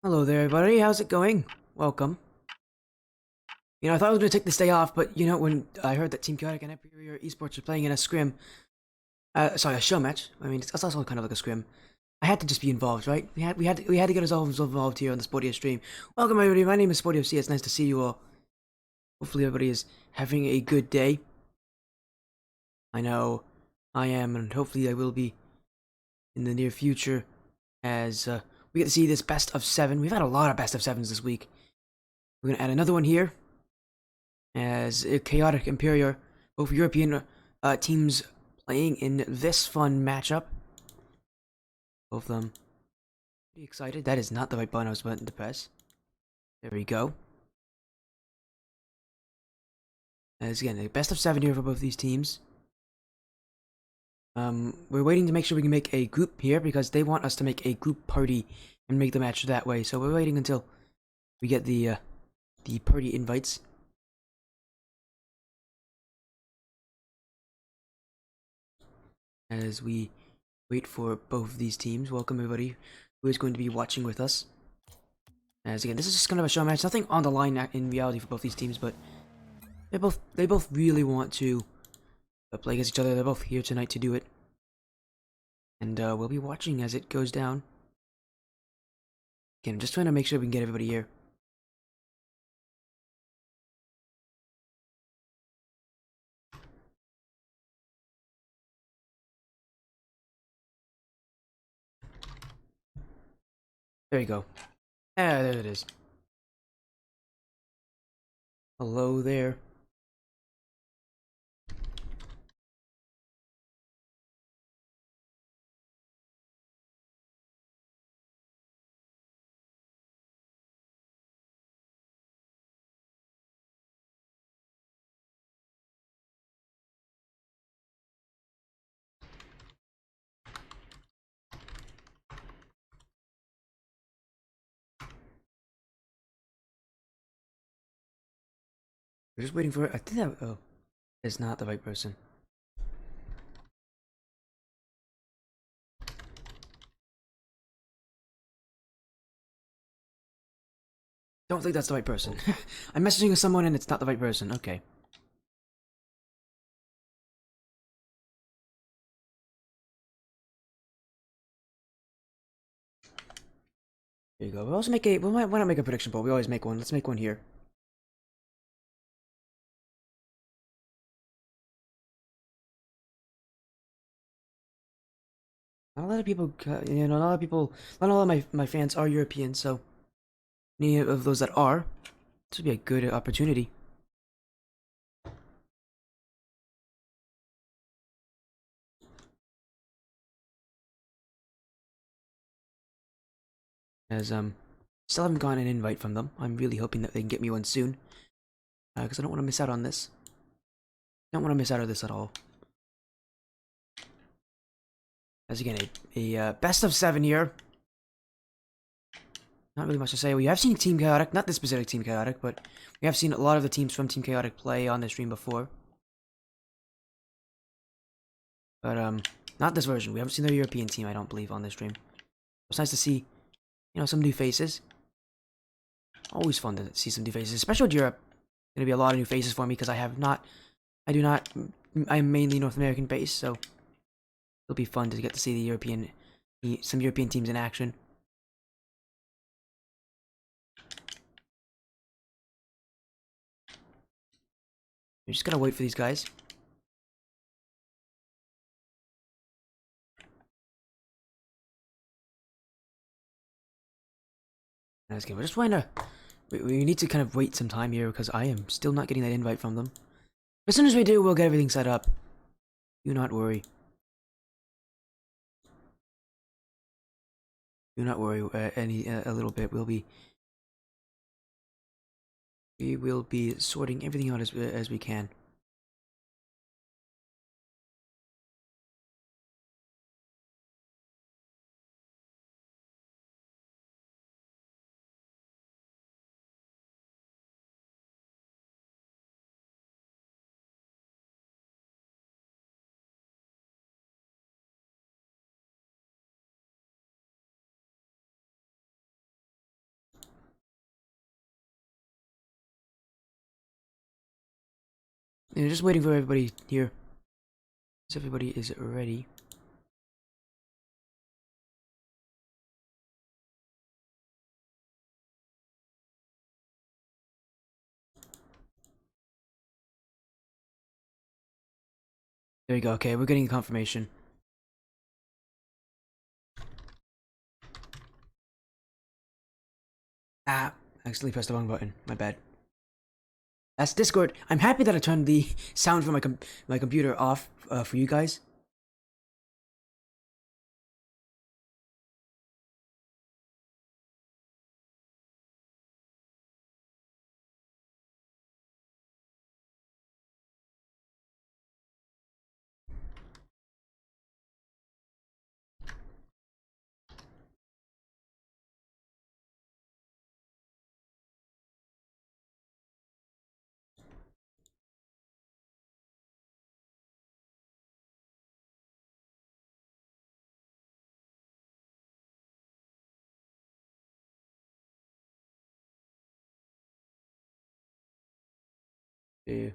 Hello there, everybody. How's it going? Welcome. I thought I was going to take this day off, but when I heard that Team Chaotic and Emperior Esports were playing in a scrim, sorry, a show match. I mean, it's also kind of like a scrim. I had to just be involved, right? We had to get ourselves involved here on the Sportio stream. Welcome, everybody. My name is Sportio C. It's nice to see you all. Hopefully, everybody is having a good day. I know I am, and hopefully, I will be in the near future as we get to see this best of 7. We've had a lot of best of 7s this week. We're going to add another one here as Chaotic Emperior, both European teams playing in this fun matchup. Both of them pretty excited. That is not the right button I was button to press. There we go. As again, the best of 7 here for both these teams. We're waiting to make sure we can make a group here because they want us to make a group party and make the match that way. So we're waiting until we get the party invites. As we wait for both of these teams. Welcome everybody who is going to be watching with us. As again, this is just kind of a show match. Nothing on the line in reality for both these teams, but they both really want to play against each other. They're both here tonight to do it, and we'll be watching as it goes down. Again, I'm just trying to make sure we can get everybody here. There you go. Ah, there it is. Hello there. We're just waiting for it. I think that is not the right person. Don't think that's the right person. I'm messaging someone and it's not the right person. Okay. There you go. We'll also make a. Why not make a prediction poll? We always make one. Let's make one here. Not a lot of people, not a lot of people, not a lot of my fans are European, so any of those that are, this would be a good opportunity. As still haven't gotten an invite from them. I'm really hoping that they can get me one soon, because I don't want to miss out on this. Don't want to miss out on this at all. As again, a best of 7 here. Not really much to say. We have seen Team Chaotic, not this specific Team Chaotic, but we have seen a lot of the teams from Team Chaotic play on the stream before. But not this version. We haven't seen their European team, I don't believe, on this stream. It's nice to see, some new faces. Always fun to see some new faces, especially with Europe. Gonna be a lot of new faces for me because I'm mainly North American based, so it'll be fun to get to see some European teams in action. We just gotta wait for these guys. We're just trying to. We need to kind of wait some time here because I am still not getting that invite from them. As soon as we do, we'll get everything set up. Do not worry. Do not worry. A little bit. We will be sorting everything out as we can. Just waiting for everybody here. So everybody is ready. There you go. Okay, we're getting confirmation. Ah, I accidentally pressed the wrong button. My bad. That's Discord. I'm happy that I turned the sound from my computer off for you guys.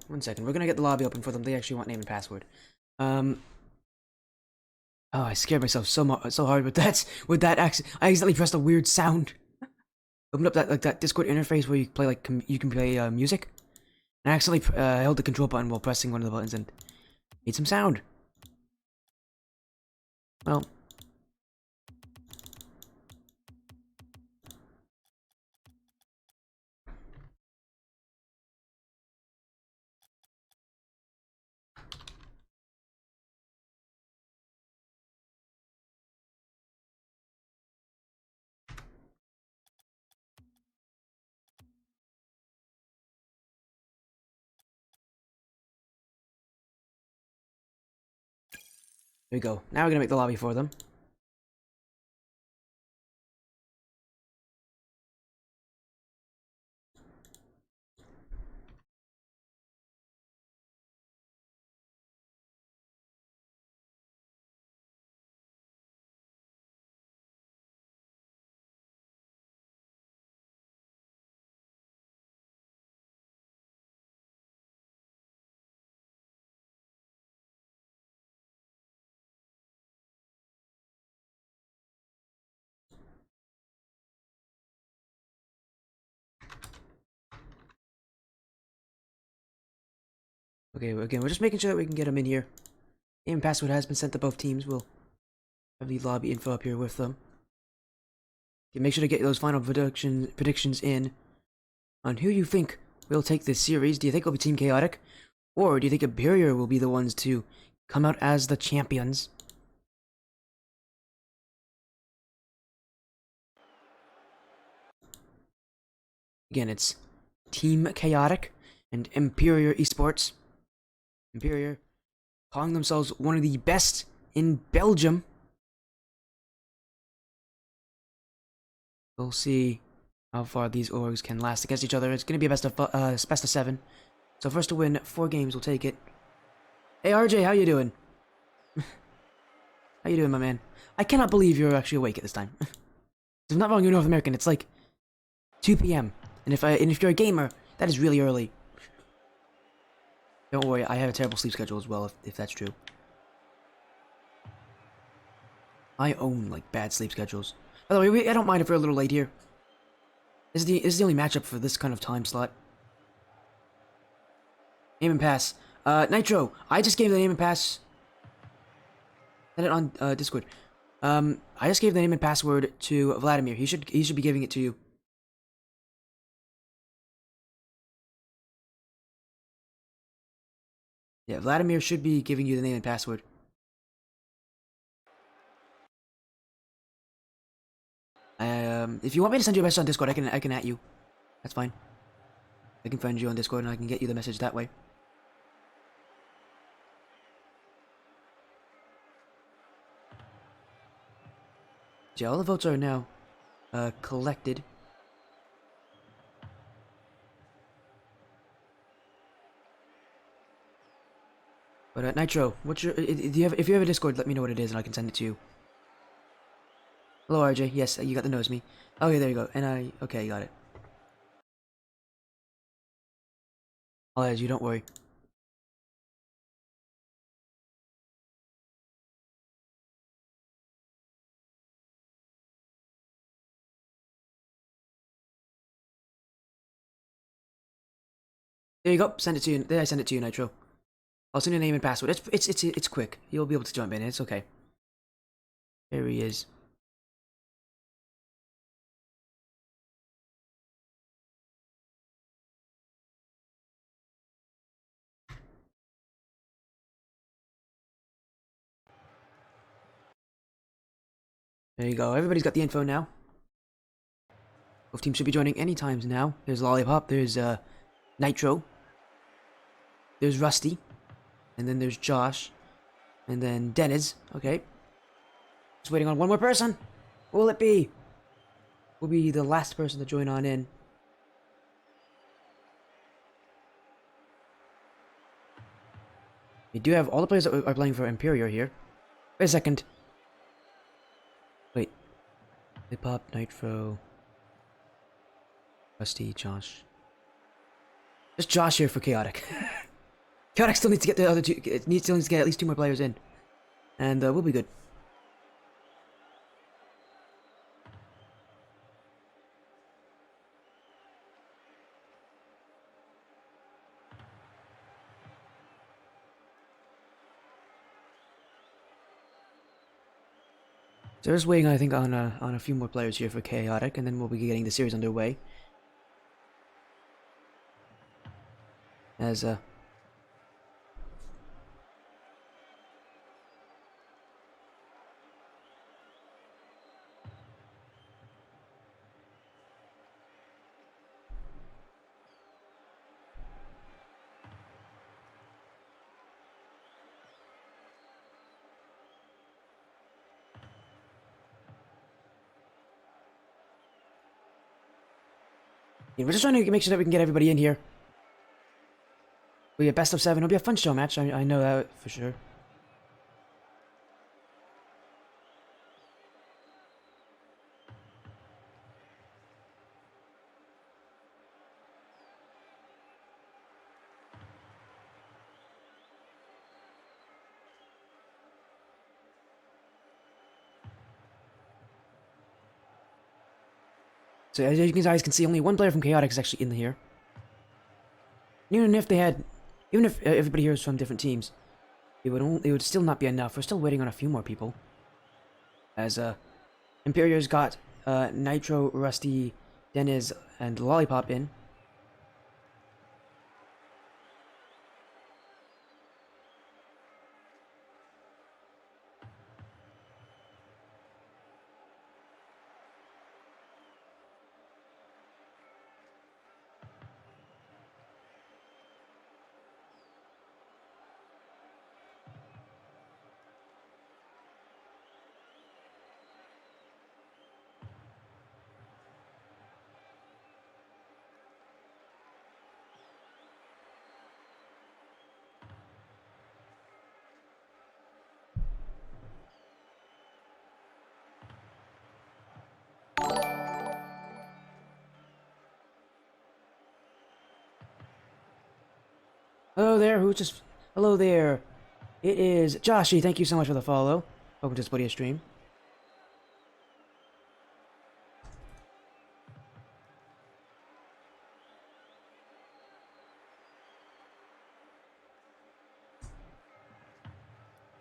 One second. We're gonna get the lobby open for them. They actually want name and password. Um. Oh, I scared myself so hard with that. I accidentally pressed a weird sound. Opened up that Discord interface where you play you can play music. And I accidentally held the control button while pressing one of the buttons and made some sound. Well, there we go. Now we're gonna make the lobby for them. Okay, again, we're just making sure that we can get them in here. Name and password has been sent to both teams. We'll have the lobby info up here with them. Okay, make sure to get those final predictions in on who you think will take this series. Do you think it'll be Team Chaotic? Or do you think Emperior will be the ones to come out as the champions? Again, it's Team Chaotic and Emperior Esports. Emperior calling themselves one of the best in Belgium. We'll see how far these orgs can last against each other. It's going to be a best of 7. So first to win 4 games will take it. Hey RJ, how you doing? How you doing, my man? I cannot believe you're actually awake at this time. If I'm not wrong, you're North American. It's like 2 p.m. And if you're a gamer, that is really early. Don't worry, I have a terrible sleep schedule as well, if that's true. I own, like, bad sleep schedules. By the way, I don't mind if we're a little late here. This is the only matchup for this kind of time slot. Name and pass. Nitro, I just gave the name and pass. Send it on Discord. I just gave the name and password to Vladimir. He should be giving it to you. Yeah, Vladimir should be giving you the name and password. If you want me to send you a message on Discord, I can at you. That's fine. I can find you on Discord and I can get you the message that way. Yeah, all the votes are now collected. But Nitro, what's your? If you have a Discord, let me know what it is and I can send it to you. Hello RJ, yes, you got the nose me. Okay, there you go. And okay, got it. I'll add you, don't worry. There you go. Send it to you. There, I send it to you, Nitro. I'll send your name and password. It's quick. You'll be able to jump in. It's okay. There he is. There you go. Everybody's got the info now. Both teams should be joining any times now. There's Lollipop. There's Nitro. There's Rusty. And then there's Josh. And then Dennis. Okay. Just waiting on one more person. Who will it be? Will be the last person to join on in. We do have all the players that are playing for Emperior here. Wait a second. Wait. Hip Hop, Nitro, Rusty, Josh. Just Josh here for Chaotic. Chaotic still needs to get the other two. It still needs to get at least 2 more players in, and we'll be good. So we're just waiting, I think, on a few more players here for Chaotic, and then we'll be getting the series underway. As yeah, we're just trying to make sure that we can get everybody in here. We get best of 7. It'll be a fun show match. I know that for sure. So as you guys can see, only one player from Chaotic is actually in here. Even if everybody here is from different teams, it would still not be enough. We're still waiting on a few more people. As Emperior's got Nitro, Rusty, Dennis, and Lollipop in. Hello there, Hello there. It is Joshy, thank you so much for the follow. Welcome to Splitty stream.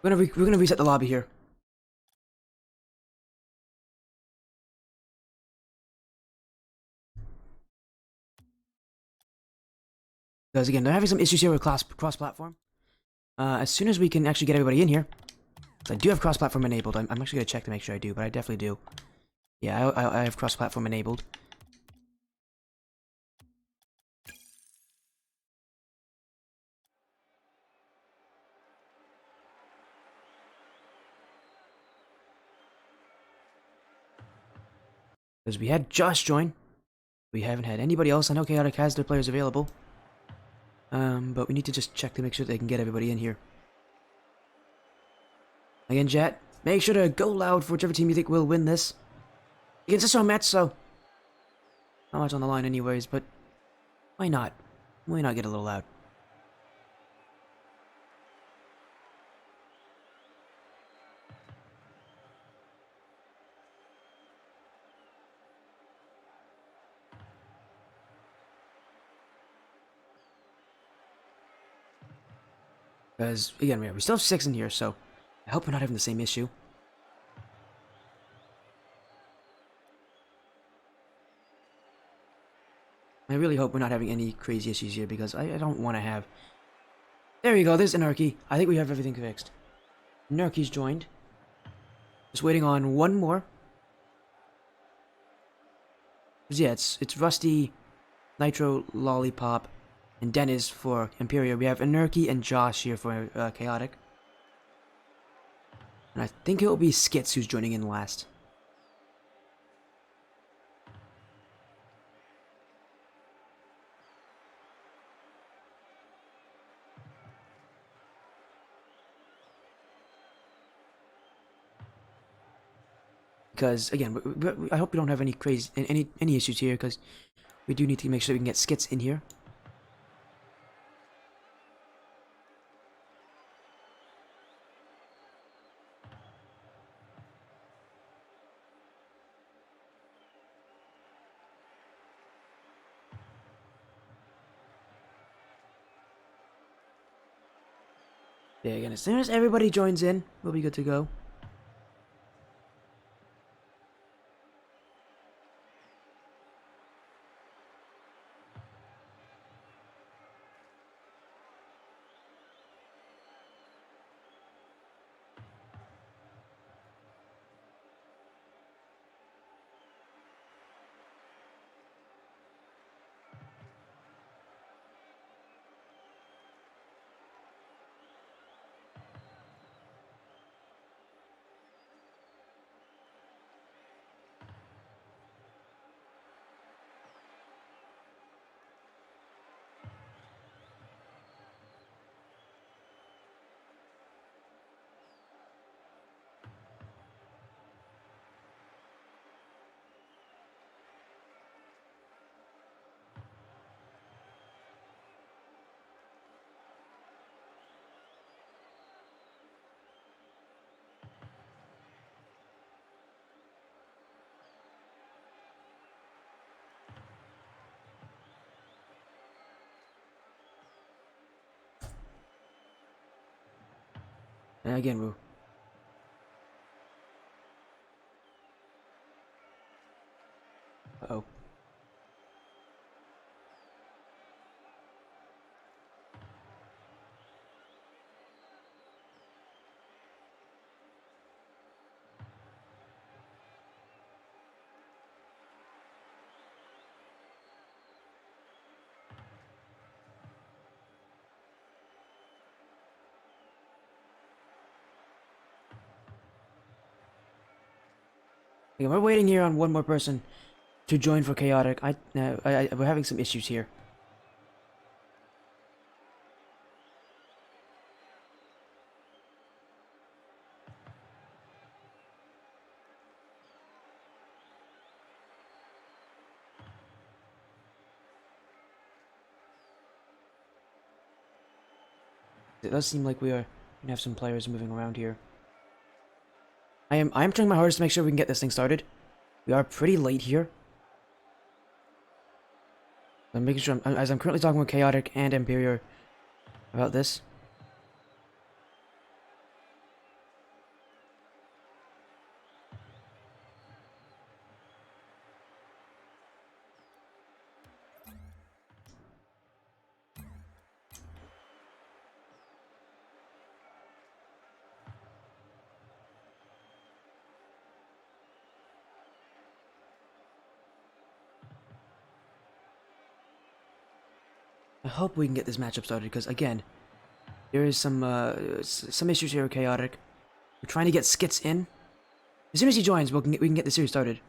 We're gonna reset the lobby here. Because again, they're having some issues here with cross-platform. As soon as we can actually get everybody in here, so I do have cross-platform enabled. I'm actually gonna check to make sure I do, but I definitely do. Yeah, I have cross-platform enabled. Because we had Josh join. We haven't had anybody else. I know Chaotic has their players available. But we need to just check to make sure they can get everybody in here. Again, chat, make sure to go loud for whichever team you think will win this. Against a Showmatch, so not much on the line anyways, but why not? Why not get a little loud? Because, again, we still have 6 in here, so I hope we're not having the same issue. I really hope we're not having any crazy issues here, because I don't want to have... There we go, there's Anarchy. I think we have everything fixed. Anarchy's joined. Just waiting on one more. Yeah, it's Rusty, Nitro, Lollipop, and Dennis for Emperior. We have Anarchy and Josh here for Chaotic. And I think it will be Skits who's joining in last. Because again, I hope we don't have any crazy any issues here, because we do need to make sure we can get Skits in here. Yeah, again, as soon as everybody joins in, we'll be good to go. And again, we'll... Uh-oh. Again, we're waiting here on one more person to join for Chaotic. We're having some issues here. It does seem like we are gonna have some players moving around here. I am trying my hardest to make sure we can get this thing started. We are pretty late here. I'm making sure, as I'm currently talking with Chaotic and Emperior about this. I hope we can get this matchup started, because again, there is some issues here with Chaotic. We're trying to get Skits in. As soon as he joins, we can get the series started.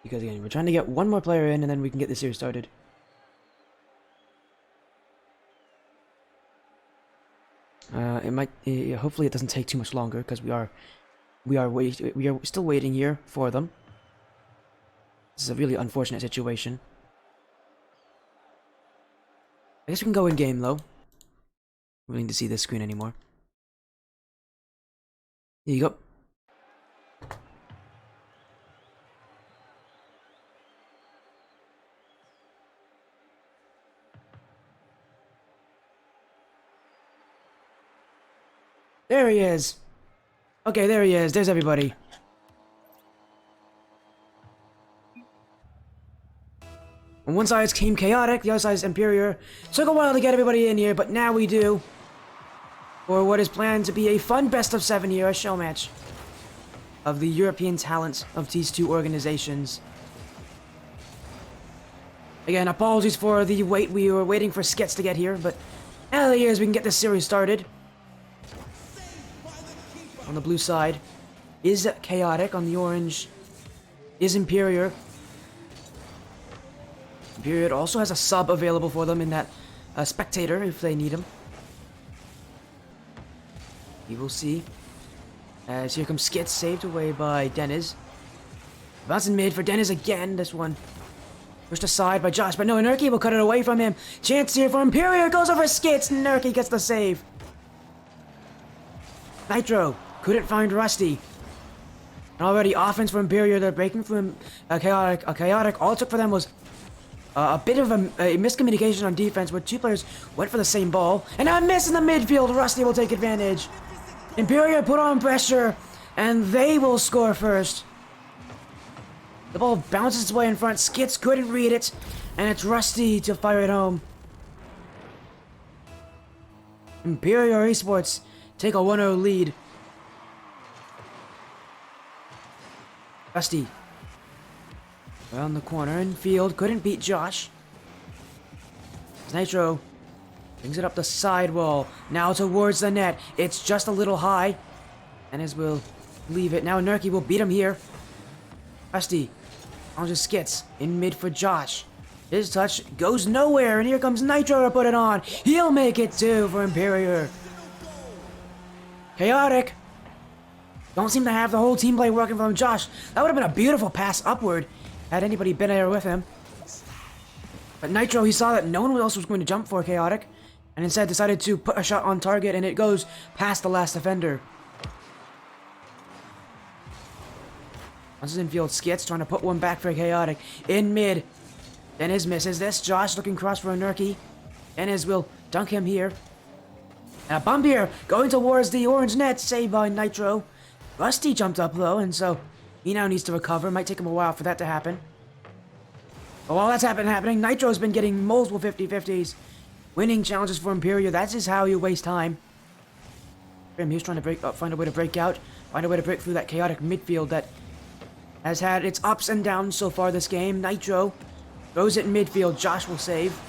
Because again, we're trying to get one more player in, and then we can get the series started. It might. Hopefully, it doesn't take too much longer, because we are still waiting here for them. This is a really unfortunate situation. I guess we can go in game though. I'm willing to see this screen anymore. Here you go. There he is. Okay, there he is. There's everybody. On one side it's Team Chaotic, the other side is Emperior. Took a while to get everybody in here, but now we do. For what is planned to be a fun best of 7 here, a show match of the European talents of these two organizations. Again, apologies for the wait. We were waiting for skits to get here, but now that he is, we can get this series started. On the blue side is Chaotic. On the orange is Emperior. Emperior also has a sub available for them in that spectator if they need him. We will see. As here comes Skits, saved away by Deniz. Bouncing mid for Deniz again. This one pushed aside by Josh, but no, Nurki will cut it away from him. Chance here for Emperior, goes over Skits. Nurki gets the save. Nitro couldn't find Rusty. And already offense for Emperior. They're breaking from Chaotic. All it took for them was a bit of a miscommunication on defense where two players went for the same ball. And now a miss in the midfield. Rusty will take advantage. Emperior put on pressure, and they will score first. The ball bounces its way in front. Skits couldn't read it, and it's Rusty to fire it home. Emperior Esports take a 1-0 lead. Rusty around the corner in field, couldn't beat Josh. Nitro brings it up the sidewall, now towards the net. It's just a little high, and as will leave it. Now Nurki will beat him here. Rusty on just Skits in mid for Josh. His touch goes nowhere, and here comes Nitro to put it on. He'll make it too for Emperior. Chaotic don't seem to have the whole team play working for him. Josh, that would have been a beautiful pass upward had anybody been there with him. But Nitro, he saw that no one else was going to jump for Chaotic, and instead decided to put a shot on target, and it goes past the last defender. Once in field, Skits trying to put one back for Chaotic. In mid. Deniz misses this. Josh looking cross for a Nurki. Deniz will dunk him here. And a bump here, going towards the orange net, saved by Nitro. Rusty jumped up though, and so he now needs to recover. Might take him a while for that to happen. But while that's happening, Nitro's been getting multiple 50-50s. Winning challenges for Emperior. That's just how you waste time. He's trying to find a way to break out. Find a way to break through that Chaotic midfield that has had its ups and downs so far this game. Nitro throws it in midfield. Josh will save.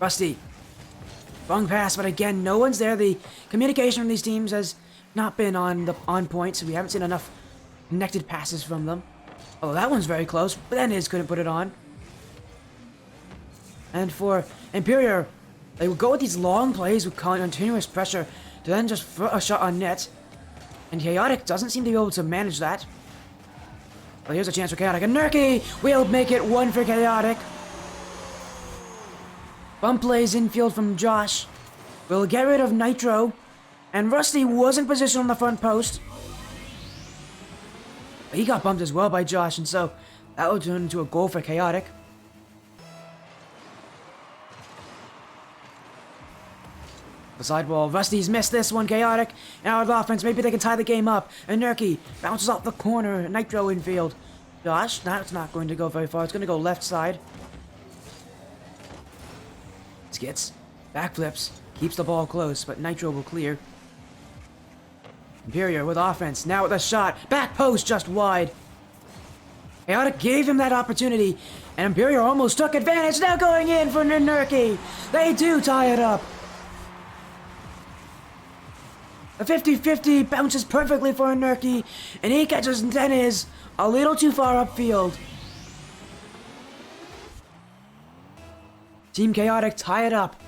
Rusty. Wrong pass, but again, no one's there. The communication from these teams has not been on point, so we haven't seen enough connected passes from them. Oh, that one's very close, but Deniz couldn't put it on. And for Emperior, they will go with these long plays with continuous pressure to then just throw a shot on net. And Chaotic doesn't seem to be able to manage that. Well, here's a chance for Chaotic. And Nurki will make it one for Chaotic. Bump plays infield from Josh. We'll get rid of Nitro. And Rusty was in position on the front post. He got bumped as well by Josh, and so that will turn into a goal for Chaotic. The sidewall. Rusty's missed this one. Chaotic out of offense. Maybe they can tie the game up. And Nurki bounces off the corner. Nitro infield. Josh, that's not going to go very far. It's going to go left side. Skits. Backflips. Keeps the ball close, but Nitro will clear. Emperior with offense. Now with a shot. Back post just wide. Chaotic gave him that opportunity. And Emperior almost took advantage. Now going in for Nurki. They do tie it up. The 50-50 bounces perfectly for Nurki. And he catches Deniz a little too far upfield. Team Chaotic tie it up.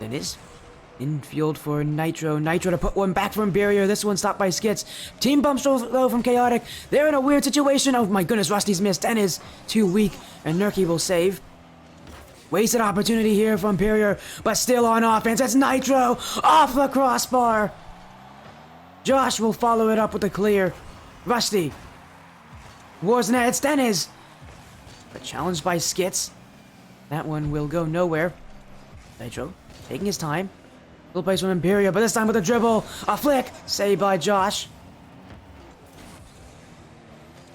Deniz Infield for Nitro. Nitro to put one back for Emperior. This one stopped by Skits. Team bumps though from Chaotic. They're in a weird situation. Oh my goodness, Rusty's missed. Den is too weak, and Nerky will save. Wasted opportunity here for Emperior, but still on offense. It's Nitro off the crossbar. Josh will follow it up with a clear. Rusty. Towards the net. It's Dennis. But challenged by Skits. That one will go nowhere. Nitro taking his time. Little place from Emperior, but this time with a dribble. A flick. Saved by Josh.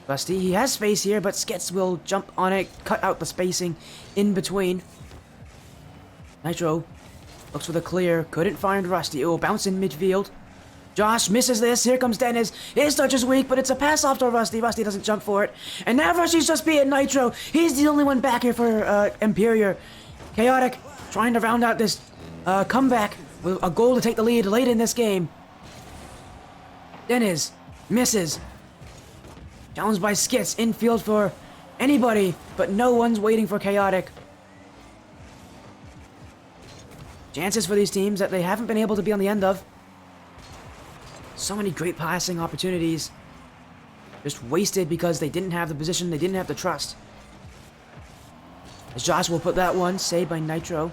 Rusty, he has space here, but Skits will jump on it, cut out the spacing in between. Nitro looks for the clear. Couldn't find Rusty. It will bounce in midfield. Josh misses this. Here comes Dennis. His touch is weak, but it's a pass off to Rusty. Rusty doesn't jump for it. And now Rusty's just beating Nitro. He's the only one back here for Emperior. Chaotic trying to round out this comeback with a goal to take the lead late in this game. Dennis misses. Challenged by Skits. Infield for anybody, but no one's waiting for Chaotic. Chances for these teams that they haven't been able to be on the end of. So many great passing opportunities. Just wasted because they didn't have the position, they didn't have the trust. As Josh will put that one, saved by Nitro.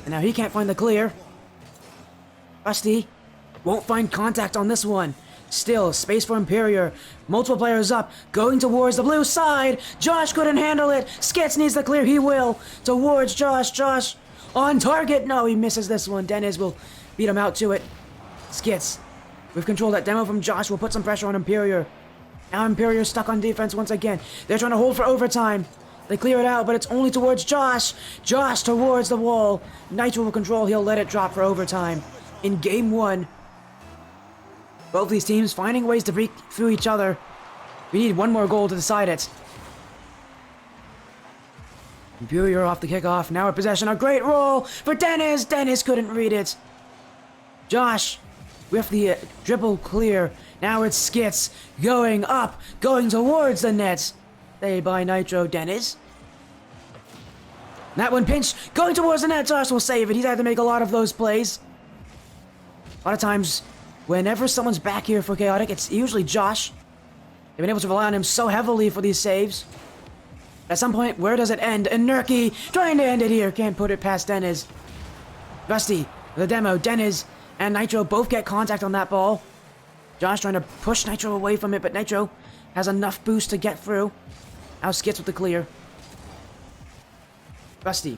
And now he can't find the clear. Rusty won't find contact on this one. Still, space for Emperior. Multiple players up, going towards the blue side. Josh couldn't handle it. Skits needs the clear, he will. Towards Josh. Josh on target. No, he misses this one. Dennis will beat him out to it. Skits with control. That demo from Josh will put some pressure on Emperior. Now Emperior stuck on defense once again. They're trying to hold for overtime. They clear it out, but it's only towards Josh. Josh towards the wall. Nitro will control. He'll let it drop for overtime. In game one, both these teams finding ways to break through each other. We need one more goal to decide it. Emperior off the kickoff. Now in possession. A great roll for Dennis. Dennis couldn't read it. Josh with the dribble clear. Now it's Skits going up, going towards the net. Saved by Nitro. Dennis. That one pinched, going towards the net. Josh will save it. He's had to make a lot of those plays. A lot of times, whenever someone's back here for Chaotic, it's usually Josh. They've been able to rely on him so heavily for these saves. At some point, where does it end? And Nerky trying to end it here. Can't put it past Dennis. Rusty, the demo. Dennis and Nitro both get contact on that ball. Josh trying to push Nitro away from it, but Nitro has enough boost to get through. Now Skits with the clear. Rusty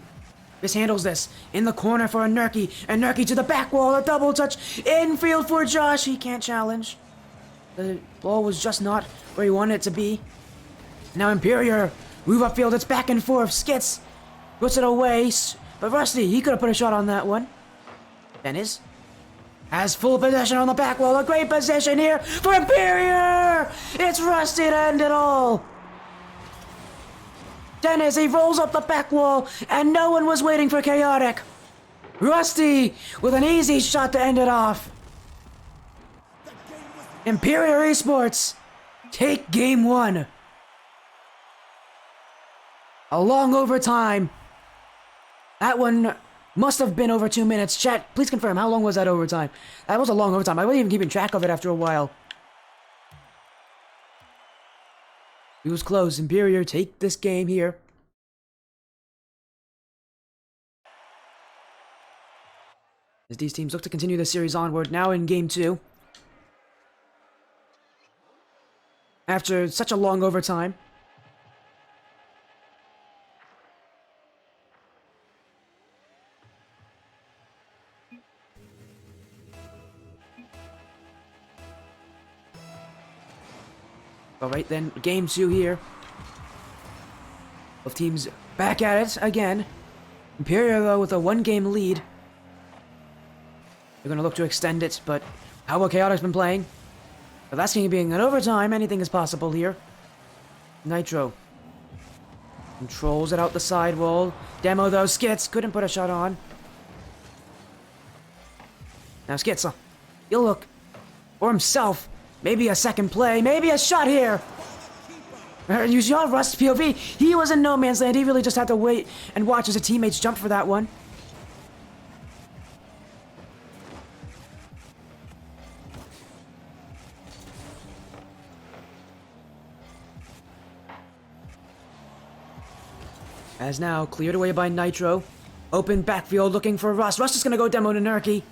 mishandles this. In the corner for a Nerky. And Nerky to the back wall. A double touch. Infield for Josh. He can't challenge. The ball was just not where he wanted it to be. Now Emperior. Move upfield. It's back and forth. Skits puts it away. But Rusty, he could have put a shot on that one. Dennis has full possession on the back wall. A great position here for Emperior. It's Rusty to end it all. Dennis, he rolls up the back wall, and no one was waiting for Chaotic. Rusty with an easy shot to end it off. Emperior Esports take game one. A long overtime. That one must have been over 2 minutes. Chat, please confirm, how long was that overtime? That was a long overtime. I wasn't even keeping track of it after a while. It was close. Emperior take this game here. As these teams look to continue the series onward, now in game two. After such a long overtime. Alright then, game two here. Both teams back at it again. Emperior though with a 1-game lead. They're going to look to extend it, but how well Chaotic's been playing? But that's going to be in overtime. Anything is possible here. Nitro controls it out the sidewall. Demo though, Skits couldn't put a shot on. Now Skits, he'll look for himself. Maybe a second play, maybe a shot here. You saw Rust's POV. He was in no man's land. He really just had to wait and watch as his teammates jump for that one. As now cleared away by Nitro. Open backfield looking for Rust. Rust is going to go demo to Nurky.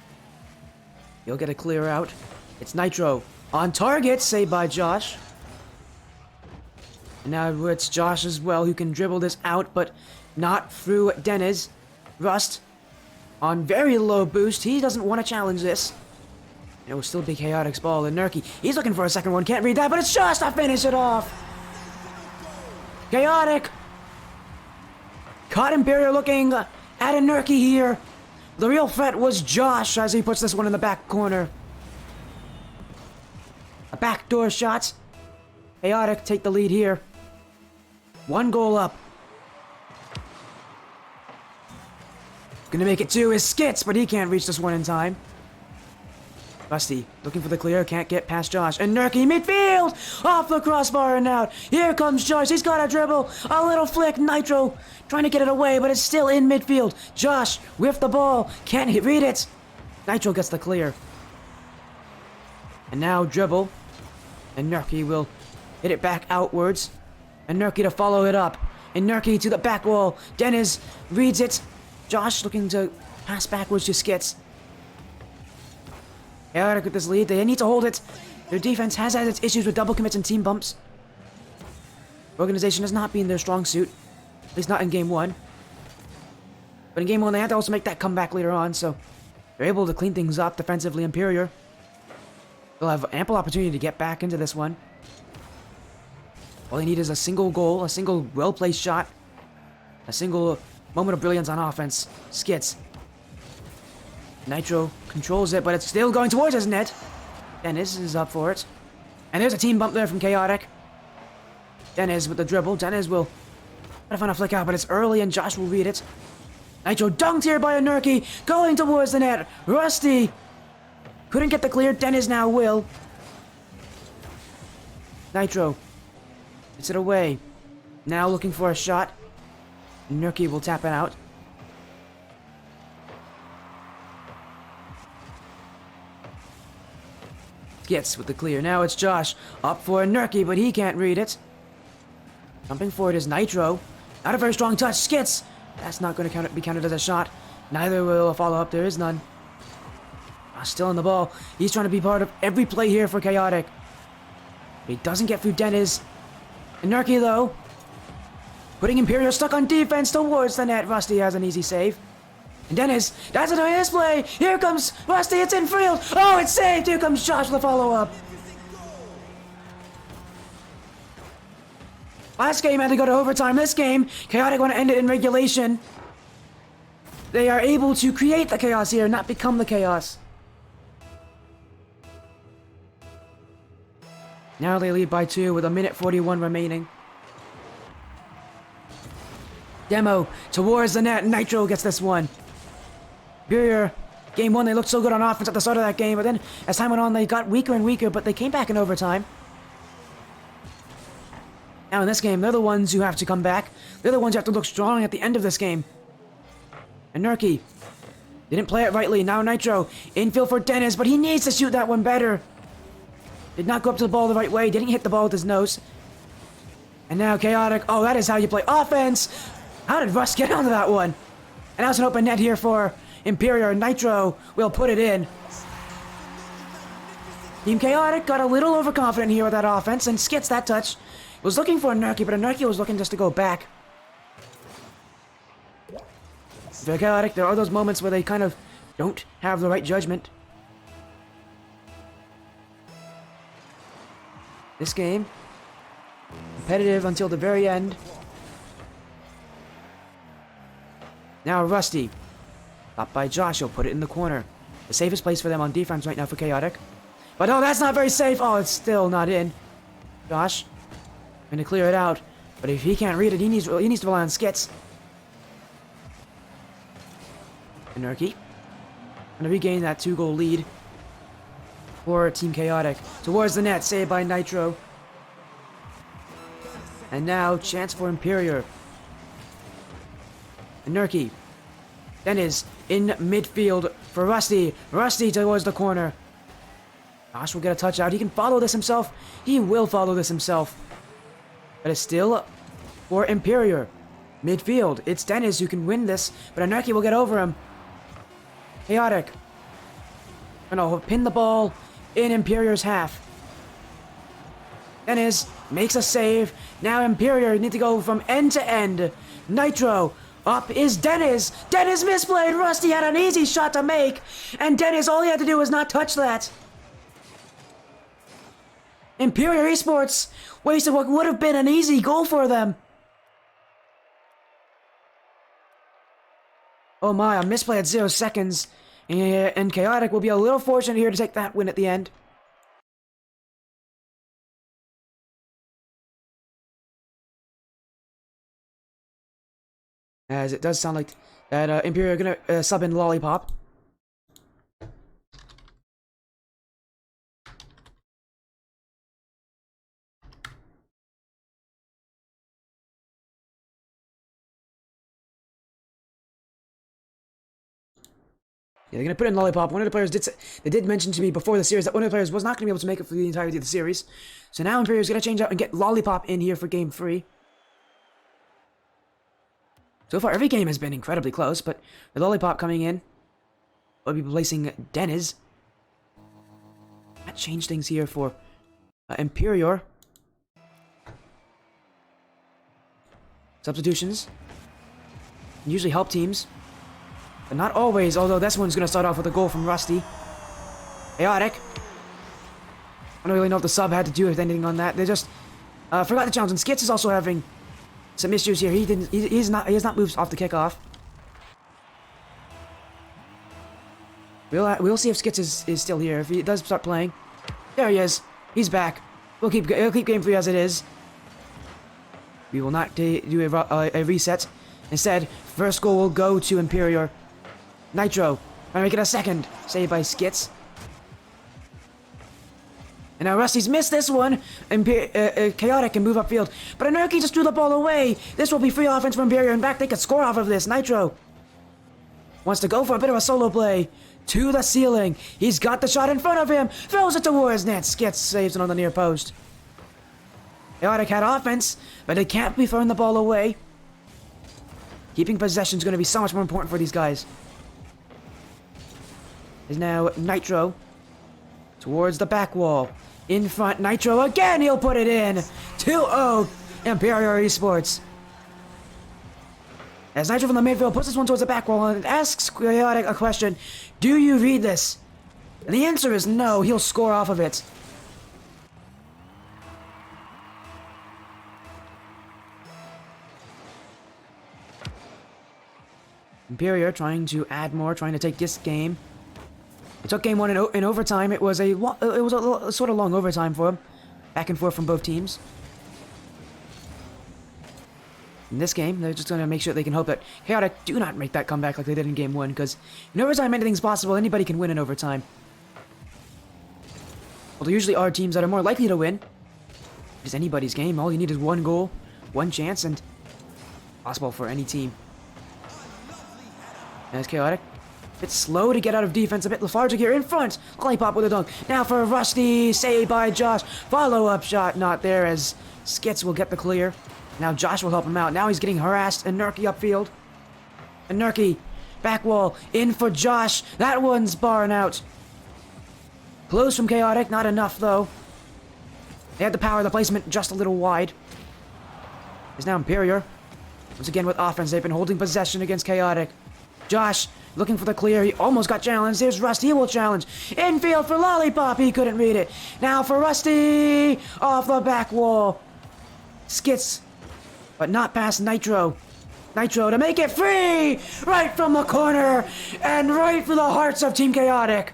He'll get a clear out. It's Nitro. On target, saved by Josh. And now it's Josh as well who can dribble this out, but not through Deniz. Rust on very low boost. He doesn't want to challenge this. It will still be Chaotic's ball, and Nurky, he's looking for a second one. Can't read that, but it's Josh to finish it off. Chaotic caught Emperior looking at a Nurky here. The real threat was Josh as he puts this one in the back corner. A backdoor shot. Chaotic take the lead here. 1 goal up. Gonna make it 2 is Skits, but he can't reach this one in time. Rusty looking for the clear, can't get past Josh. And Nurky midfield! Off the crossbar and out. Here comes Josh, he's got a dribble. A little flick, Nitro trying to get it away, but it's still in midfield. Josh with the ball, can't read it. Nitro gets the clear. And now dribble. And Nurky will hit it back outwards. And Nurky to follow it up. And Nurky to the back wall. Deniz reads it. Josh looking to pass backwards to Skits. Chaotic with this lead. They need to hold it. Their defense has had its issues with double commits and team bumps. Organization has not been their strong suit. At least not in Game 1. But in Game 1 they had to also make that comeback later on, so they're able to clean things up defensively. Emperior. They'll have ample opportunity to get back into this one. All they need is a single goal, a single well-placed shot, a single moment of brilliance on offense. Skits. Nitro controls it, but it's still going towards his net. Deniz is up for it. And there's a team bump there from Chaotic. Deniz with the dribble. Deniz will try to find a flick out, but it's early and Josh will read it. Nitro dunked here by a Nurky, going towards the net. Rusty couldn't get the clear. Deniz now will. Nitro gets it away. Now looking for a shot. Nurky will tap it out. Gets with the clear. Now it's Josh up for a Nurky, but he can't read it. Jumping forward is Nitro. Not a very strong touch. Skits. That's not going to be counted as a shot. Neither will a follow-up. There is none. Still on the ball. He's trying to be part of every play here for Chaotic. But he doesn't get through Deniz. And Nurky, though, putting Emperior stuck on defense towards the net. Rusty has an easy save. And Deniz, that's a nice play. Here comes Rusty. It's in field. Oh, it's saved. Here comes Josh with the follow-up. Last game had to go to overtime. This game, Chaotic want to end it in regulation. They are able to create the chaos here, not become the chaos. Now they lead by 2 with 1:41 remaining. Demo towards the net. Nitro gets this one. Emperior, Game 1, they looked so good on offense at the start of that game, but then as time went on, they got weaker and weaker, but they came back in overtime. Now in this game, they're the ones who have to come back. They're the ones who have to look strong at the end of this game. And Nurky didn't play it rightly. Now Nitro, infield for Deniz, but he needs to shoot that one better. Did not go up to the ball the right way. Didn't hit the ball with his nose. And now Chaotic. Oh, that is how you play offense. How did Russ get onto that one? And now it's an open net here for Emperior. Nitro will put it in. Team Chaotic got a little overconfident here with that offense, and Skits that touch. Was looking for a Nurky, but a Nurky was looking just to go back. For Chaotic, there are those moments where they kind of don't have the right judgment. This game, competitive until the very end. Now Rusty, stopped by Josh, he'll put it in the corner. The safest place for them on defense right now for Chaotic. But oh, that's not very safe. Oh, it's still not in. Josh, going to clear it out. But if he can't read it, he needs to rely on Skits. And Nurky, going to regain that 2-goal lead for Team Chaotic. Towards the net, saved by Nitro. And now, chance for Emperior. And Nurky. Deniz in midfield for Rusty. Rusty towards the corner. Josh will get a touch out. He can follow this himself. He will follow this himself. But it's still for Emperior. Midfield, it's Dennis who can win this, but Anarchy will get over him. Chaotic. Gonna pin the ball in Emperior's half. Dennis makes a save. Now Emperior need to go from end to end. Nitro. Up is Dennis. Dennis misplayed. Rusty had an easy shot to make. And Dennis, all he had to do was not touch that. Emperior Esports wasted what would have been an easy goal for them. Oh my, a misplay at 0 seconds. And Chaotic will be a little fortunate here to take that win at the end. As it does sound like that Emperior are gonna sub in Lollipop. Yeah, they're gonna put in Lollipop. One of the players did mention to me before the series that one of the players was not gonna be able to make it for the entirety of the series. So now Emperior's gonna change out and get Lollipop in here for game 3. So far, every game has been incredibly close, but with Lollipop coming in, we'll be placing Dennis. That changed things here for Emperior. Substitutions usually help teams, but not always, although this one's going to start off with a goal from Rusty. Chaotic. I don't really know if the sub had to do with anything on that. They just forgot the challenge, and Skits is also having some issues here. He has not moved off the kickoff. We'll see if Skits is still here. If he does start playing, there he is. He's back. He'll keep game 3 as it is. We will not do a reset. Instead, first goal will go to Emperior. Nitro, trying to make it a second. Saved by Skits. And now Rusty's missed this one. Chaotic can move upfield. But Anarchy just threw the ball away. This will be free offense from Emperior. In fact, they could score off of this. Nitro wants to go for a bit of a solo play. To the ceiling. He's got the shot in front of him. Throws it towards net. Skits saves it on the near post. Chaotic had offense, but they can't be throwing the ball away. Keeping possession is going to be so much more important for these guys. Is now Nitro towards the back wall. In front, Nitro again. He'll put it in. 2-0 Emperior Esports. As Nitro from the midfield puts this one towards the back wall and asks Chaotic a question. Do you read this? And the answer is no. He'll score off of it. Emperior trying to add more, trying to take this game. It took game 1 in overtime. It was a sort of long overtime for him. Back and forth from both teams. In this game, they're just going to make sure they can hope that Chaotic do not make that comeback like they did in game 1, because in overtime anything's possible. Anybody can win in overtime. Well, there usually are teams that are more likely to win. It's anybody's game. All you need is one goal, one chance, and possible for any team. As Chaotic. A bit slow to get out of defense, a bit lethargic here in front. Lollipop with a dunk. Now for Rusty, saved by Josh. Follow-up shot not there as Skits will get the clear. Now Josh will help him out. Now he's getting harassed. Anarchy upfield. Anarchy, back wall, in for Josh. That one's barring out. Close from Chaotic, not enough though. They had the power, the placement just a little wide. Is now Emperior. Once again with offense, they've been holding possession against Chaotic. Josh looking for the clear. He almost got challenged. Here's Rusty. He will challenge. Infield for Lollipop. He couldn't read it. Now for Rusty. Off the back wall. Skits. But not past Nitro. Nitro to make it free. Right from the corner. And right for the hearts of Team Chaotic.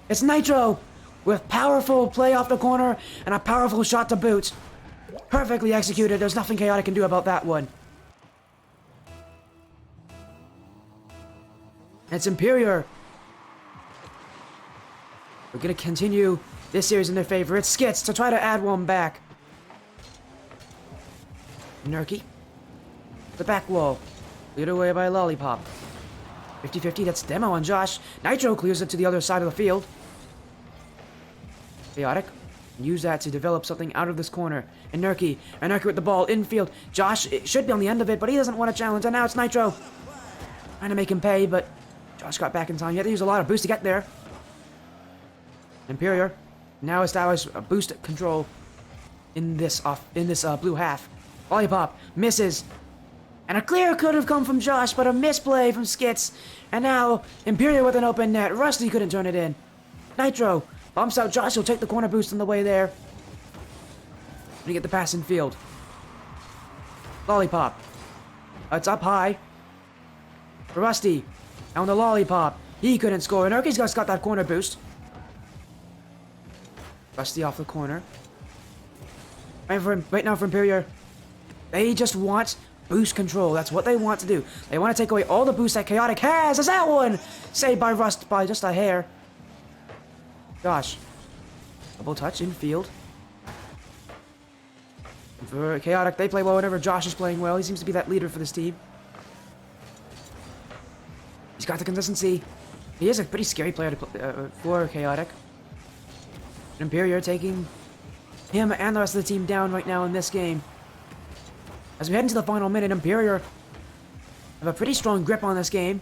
It's Nitro with powerful play off the corner and a powerful shot to boot. Perfectly executed. There's nothing Chaotic can do about that one. It's Emperior. We're going to continue this series in their favor. It's Skits to try to add one back. Anarchy. The back wall. Cleared away by Lollipop. 50-50, that's Demo on Josh. Nitro clears it to the other side of the field. Chaotic. Use that to develop something out of this corner. And Nurky with the ball, infield. Josh, it should be on the end of it, but he doesn't want to challenge. And now it's Nitro. Trying to make him pay, but Josh got back in time. He had to use a lot of boost to get there. Emperior now established a boost control in this blue half. Lollipop misses. And a clear could have come from Josh, but a misplay from Skits. And now Emperior with an open net. Rusty couldn't turn it in. Nitro bumps out Josh. He'll take the corner boost on the way there. And get the pass in field. Lollipop. It's up high. For Rusty. On the Lollipop. He couldn't score. And Urky's got that corner boost. Rusty off the corner. Right now for Emperior. They just want boost control. That's what they want to do. They want to take away all the boost that Chaotic has. Is that one? Saved by Rust by just a hair. Josh. Double touch infield. For Chaotic, they play well whenever Josh is playing well. He seems to be that leader for this team. He's got the consistency. He is a pretty scary player to play, for Chaotic. Emperior taking him and the rest of the team down right now in this game. As we head into the final minute, Emperior have a pretty strong grip on this game.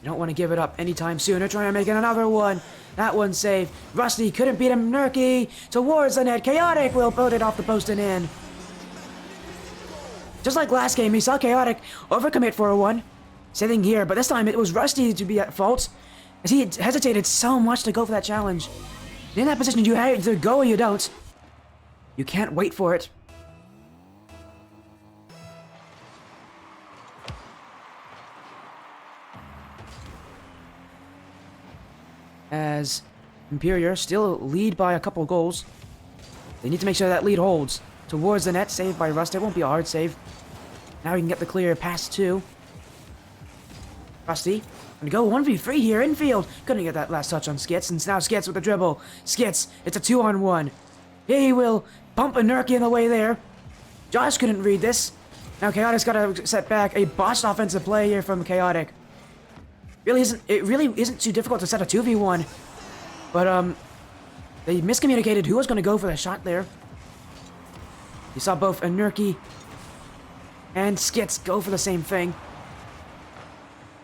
You don't want to give it up anytime soon. They're trying to make it another one. That one's saved. Rusty couldn't beat him. Nurky towards the net. Chaotic will put it off the post and in. Just like last game, he saw Chaotic overcommit for a one. Same thing here, but this time it was Rusty to be at fault, as he hesitated so much to go for that challenge. In that position, you have to go or you don't. You can't wait for it. As Emperior still lead by a couple goals. They need to make sure that lead holds. Towards the net, saved by Rust. It won't be a hard save. Now he can get the clear pass too. Rusty. Gonna go 1v3 here, infield. Couldn't get that last touch on Skits, and now Skits with the dribble. Skits, it's a 2-on-1. He will bump a Nurky in the way there. Josh couldn't read this. Now Chaotic's got to set back a botched offensive play here from Chaotic. It really isn't too difficult to set a 2v1. But, they miscommunicated who was going to go for the shot there. You saw both a Nurky and Skits go for the same thing.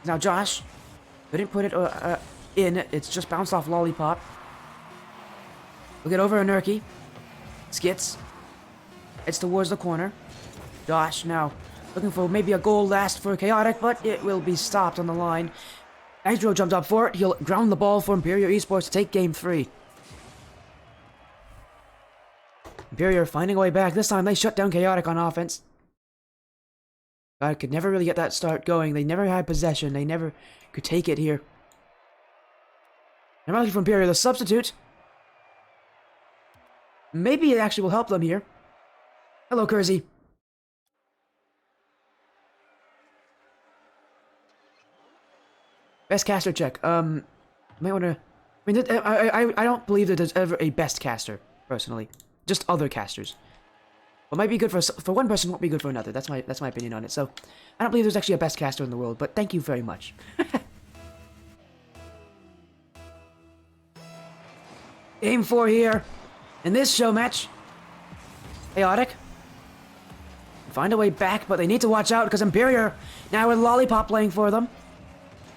Now Josh couldn't put it in. It's just bounced off Lollipop. We'll get over a Nurky. Skits. It's towards the corner. Josh now looking for maybe a goal last for Chaotic, but it will be stopped on the line. Nitro jumps up for it. He'll ground the ball for Emperior Esports to take game 3. Emperior finding a way back. This time they shut down Chaotic on offense. God could never really get that start going. They never had possession. They never could take it here. And I'm looking for Emperior, the substitute. Maybe it actually will help them here. Hello, Kersey. Best caster check. Might wanna. I mean, I don't believe that there's ever a best caster, personally. Just other casters. What might be good for one person won't be good for another. That's my opinion on it. So, I don't believe there's actually a best caster in the world. But thank you very much. Game 4 here. In this show match. Chaotic. Find a way back, but they need to watch out because Emperior now with Lollipop playing for them.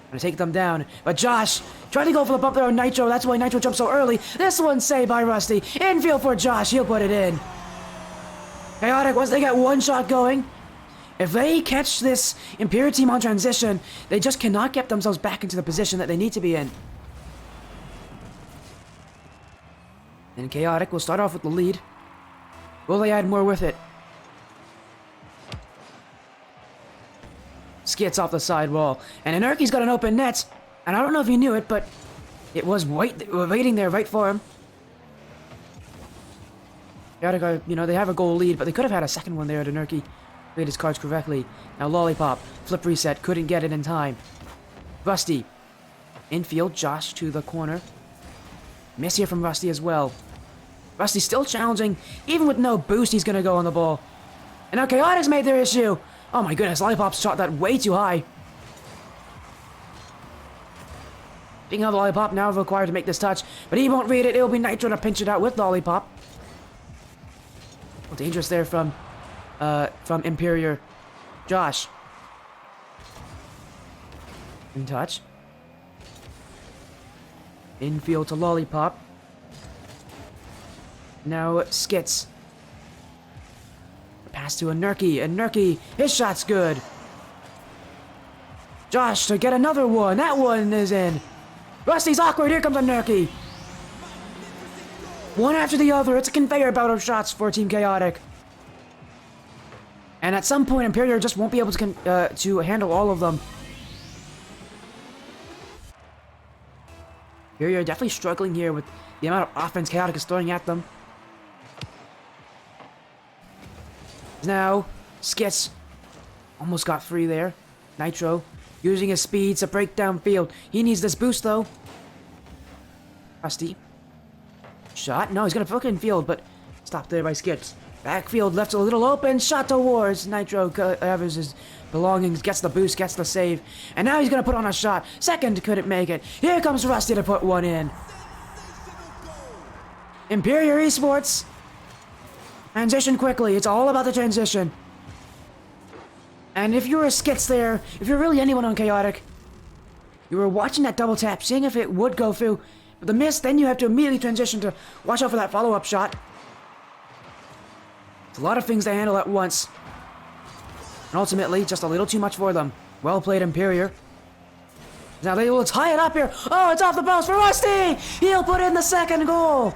Gonna take them down. But Josh tried to go for the bump there on Nitro. That's why Nitro jumped so early. This one's saved by Rusty. Infield for Josh. He'll put it in. Chaotic, once they get one shot going, if they catch this Emperior team on transition, they just cannot get themselves back into the position that they need to be in. And Chaotic will start off with the lead. Will they add more with it? Skits off the side wall. And Anarchy's got an open net. And I don't know if you knew it, but it was waiting there right for him. Chaotic, you know, they have a goal lead, but they could have had a second one there to Nurky. Played his cards correctly. Now Lollipop. Flip reset. Couldn't get it in time. Rusty. Infield. Josh to the corner. Miss here from Rusty as well. Rusty still challenging. Even with no boost, he's going to go on the ball. And now Chaotic's made their issue. Oh my goodness, Lollipop shot that way too high. Speaking of Lollipop, now required to make this touch, but he won't read it. It'll be Nitro to pinch it out with Lollipop. Well, dangerous there from Emperior. Josh. In touch. Infield to Lollipop. Now Skits. Pass to Nurky, and Nurky, his shot's good. Josh to get another one. That one is in. Rusty's awkward. Here comes a Nurky. One after the other. It's a conveyor belt of shots for Team Chaotic. And at some point, Emperior just won't be able to handle all of them. Emperior definitely struggling here with the amount of offense Chaotic is throwing at them. Now, Skits almost got free there. Nitro using his speed to break downfield. He needs this boost though. Rusty. Shot? No, he's gonna flick in field, but stopped there by Skits. Backfield left a little open. Shot towards Nitro. Covers his belongings. Gets the boost. Gets the save. And now he's gonna put on a shot. Second couldn't make it. Here comes Rusty to put one in. Emperior Esports. Transition quickly. It's all about the transition. And if you're a Skits there, if you're really anyone on Chaotic, you were watching that double tap, seeing if it would go through. But the miss, then you have to immediately transition to watch out for that follow-up shot. It's a lot of things to handle at once. And ultimately, just a little too much for them. Well played, Emperior. Now they will tie it up here. Oh, it's off the post for Rusty! He'll put in the second goal.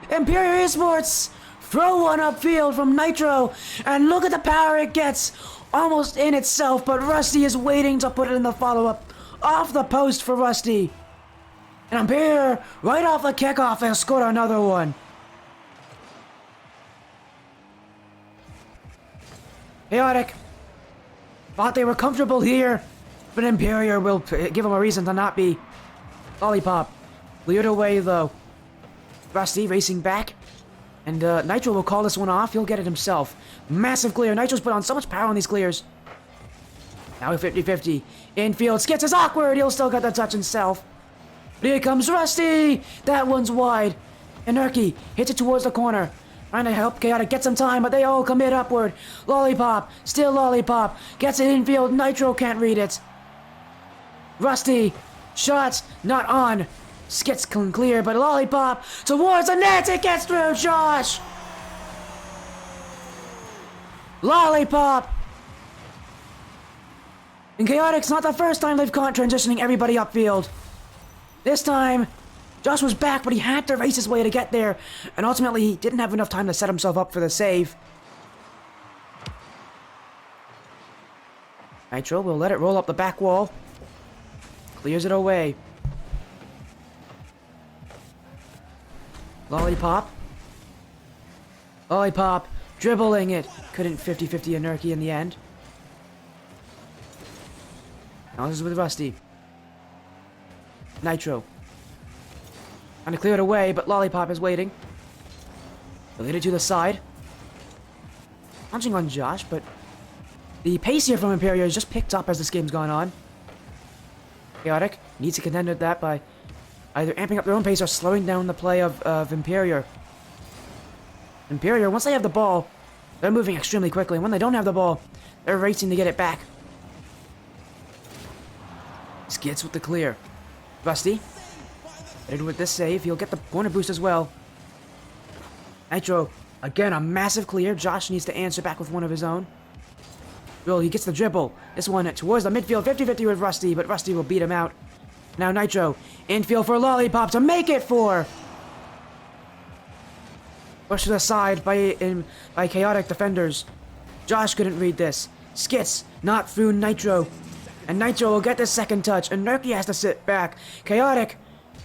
Emperior Esports throw one upfield from Nitro. And look at the power it gets. Almost in itself, but Rusty is waiting to put it in the follow-up. Off the post for Rusty. And Emperior, right off the kickoff, has scored another one. Chaotic thought they were comfortable here, but Emperior will give them a reason to not be. Lollipop cleared away though. Rusty racing back, and Nitro will call this one off. He'll get it himself. Massive clear. Nitro's put on so much power on these clears. Now a 50-50. Infield. Skits is awkward. He'll still get the touch himself. But here comes Rusty. That one's wide. And Nurky hits it towards the corner. Trying to help Chaotic get some time, but they all commit upward. Lollipop, still Lollipop. Gets it infield. Nitro can't read it. Rusty, shots not on. Skits can clear, but Lollipop towards the net. It gets through. Josh. Lollipop. And Chaotic's not the first time they've caught transitioning everybody upfield. This time, Josh was back, but he had to race his way to get there, and ultimately he didn't have enough time to set himself up for the save. Nitro will let it roll up the back wall. Clears it away. Lollipop. Lollipop dribbling it. Couldn't 50-50 a Nurky in the end. Now this is with Rusty. Nitro. Trying to clear it away, but Lollipop is waiting. They'll hit it to the side. Punching on Josh, but the pace here from Emperior has just picked up as this game's gone on. Chaotic needs to contend with that by either amping up their own pace or slowing down the play of Emperior. Emperior, once they have the ball, they're moving extremely quickly. And when they don't have the ball, they're racing to get it back. Skits with the clear. Rusty. Headed with this save. He'll get the corner boost as well. Nitro. Again, a massive clear. Josh needs to answer back with one of his own. Well, he gets the dribble. This one towards the midfield. 50-50 with Rusty, but Rusty will beat him out. Now Nitro. Infield for Lollipop to make it for. Pushed to the side by Chaotic defenders. Josh couldn't read this. Skits not through Nitro. And Nitro will get the second touch. And Nurky has to sit back. Chaotic.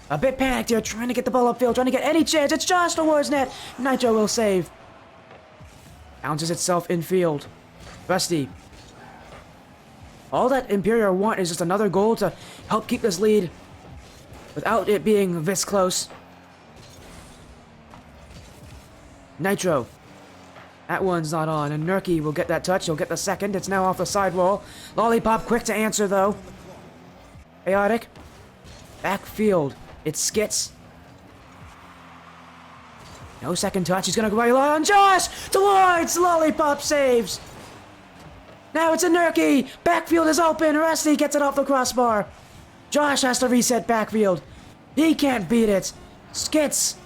A bit panicked here, trying to get the ball upfield, trying to get any chance. It's Josh towards net. Nitro will save. Bounces itself infield. Rusty. All that Emperior want is just another goal to help keep this lead without it being this close. Nitro. That one's not on, and Nurky will get that touch. He'll get the second. It's now off the sidewall. Lollipop quick to answer, though. Chaotic. Backfield. It's Skits. No second touch. He's gonna rely on Josh towards Lollipop saves. Now it's a Nurky. Backfield is open. Rusty gets it off the crossbar. Josh has to reset backfield. He can't beat it. Skits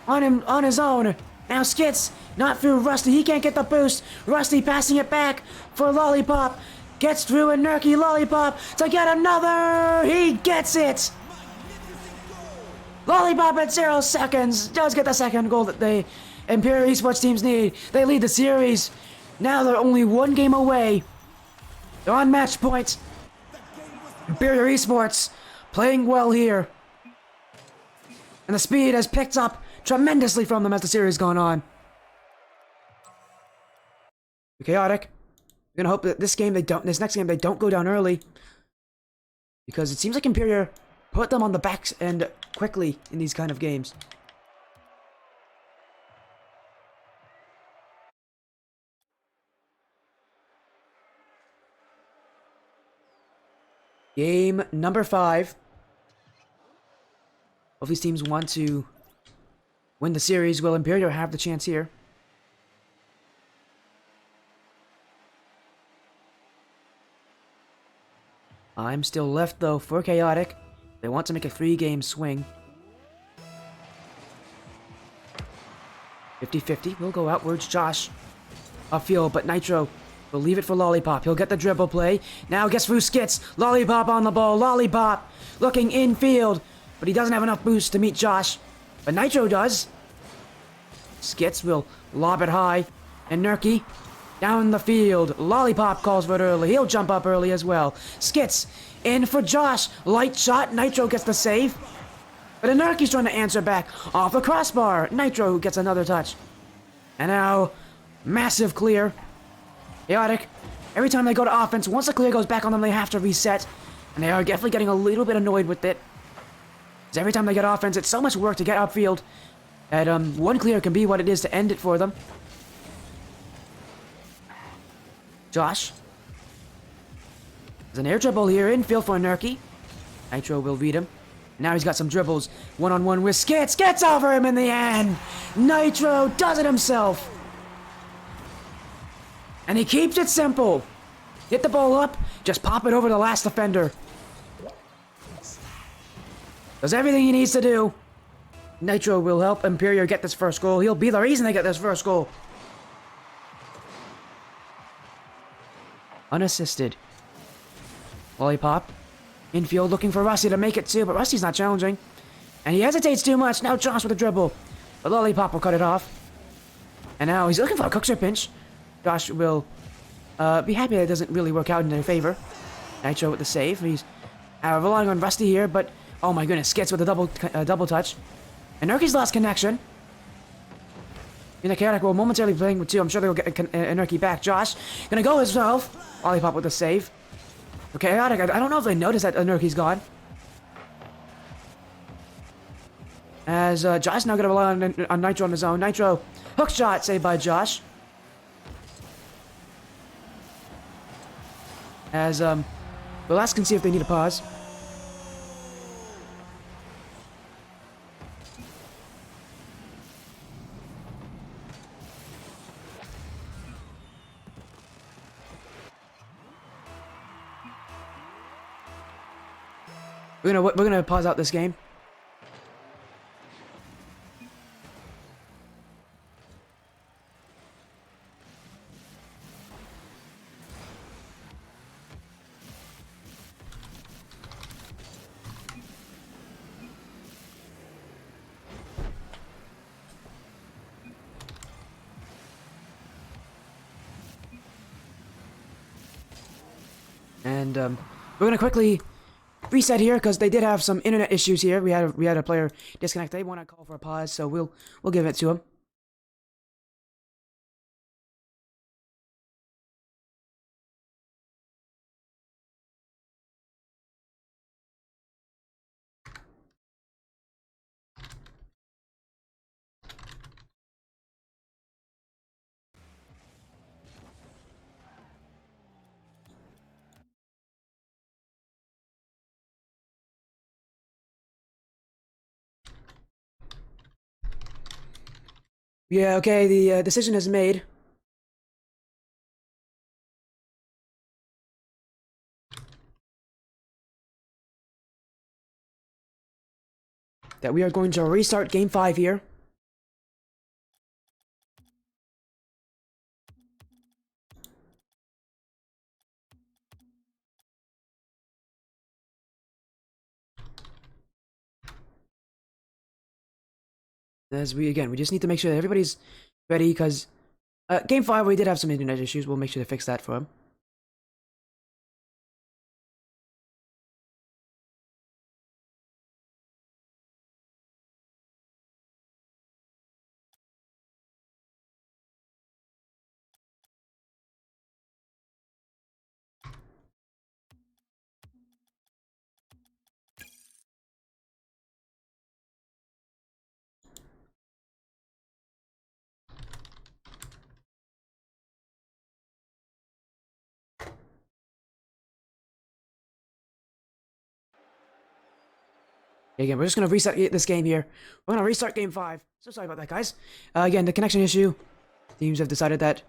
on his own. Now Skits not through Rusty. He can't get the boost. Rusty passing it back for Lollipop. Gets through a Nurky Lollipop to get another. He gets it. Lollipop at 0 seconds does get the second goal that the Emperior Esports teams need. They lead the series. Now they're only one game away. They're on match point. Emperior Esports playing well here. And the speed has picked up tremendously from them as the series gone on. Chaotic. We're gonna hope that this next game they don't go down early. Because it seems like Emperior put them on the back end quickly in these kind of games. Game number 5. Both these teams want to win the series. Will Emperior have the chance here? I'm still left though for Chaotic. They want to make a 3-game swing. 50-50 will go outwards. Josh upfield, but Nitro will leave it for Lollipop. He'll get the dribble play. Now gets through Skits. Lollipop on the ball. Lollipop looking infield, but he doesn't have enough boost to meet Josh. But Nitro does. Skits will lob it high. And Nurky down the field. Lollipop calls for it early. He'll jump up early as well. Skits in for Josh. Light shot. Nitro gets the save. But Nurky's trying to answer back off the crossbar. Nitro gets another touch. And now, massive clear. Chaotic. Every time they go to offense, once the clear goes back on them, they have to reset. And they are definitely getting a little bit annoyed with it. Because every time they get offense, it's so much work to get upfield that one clear can be what it is to end it for them. Josh. There's an air dribble here, infield for Nurky. Nitro will read him. Now he's got some dribbles. One-on-one with Skits. Gets over him in the end. Nitro does it himself. And he keeps it simple. Hit the ball up, just pop it over the last defender. Does everything he needs to do. Nitro will help Emperior get this first goal. He'll be the reason they get this first goal. Unassisted. Lollipop. Infield looking for Rusty to make it too, but Rusty's not challenging. And he hesitates too much. Now Josh with a dribble. But Lollipop will cut it off. And now he's looking for a Cookser pinch. Josh will be happy that it doesn't really work out in their favor. Nitro with the save. He's relying on Rusty here, but oh my goodness, Skits with a double touch. And Nurky's lost connection. And the Chaotic will momentarily playing with 2. I'm sure they'll get Nurky back. Josh gonna go himself. Lollipop with the save. Okay, Chaotic, I don't know if they noticed that Nurky's gone. As Josh now gonna rely on Nitro on his own. Nitro, hook shot saved by Josh. As we'll ask and see if they need a pause. We're gonna pause out this game. And we're gonna quickly reset here because they did have some internet issues here. We had a player disconnect. They want to call for a pause, so we'll give it to him. Yeah, okay, the decision is made. That we are going to restart Game 5 here. As we just need to make sure that everybody's ready, because Game 5 we did have some internet issues. We'll make sure to fix that for him. Again, we're just going to reset this game here. We're going to restart Game 5. So sorry about that, guys. Again, the connection issue. Teams have decided that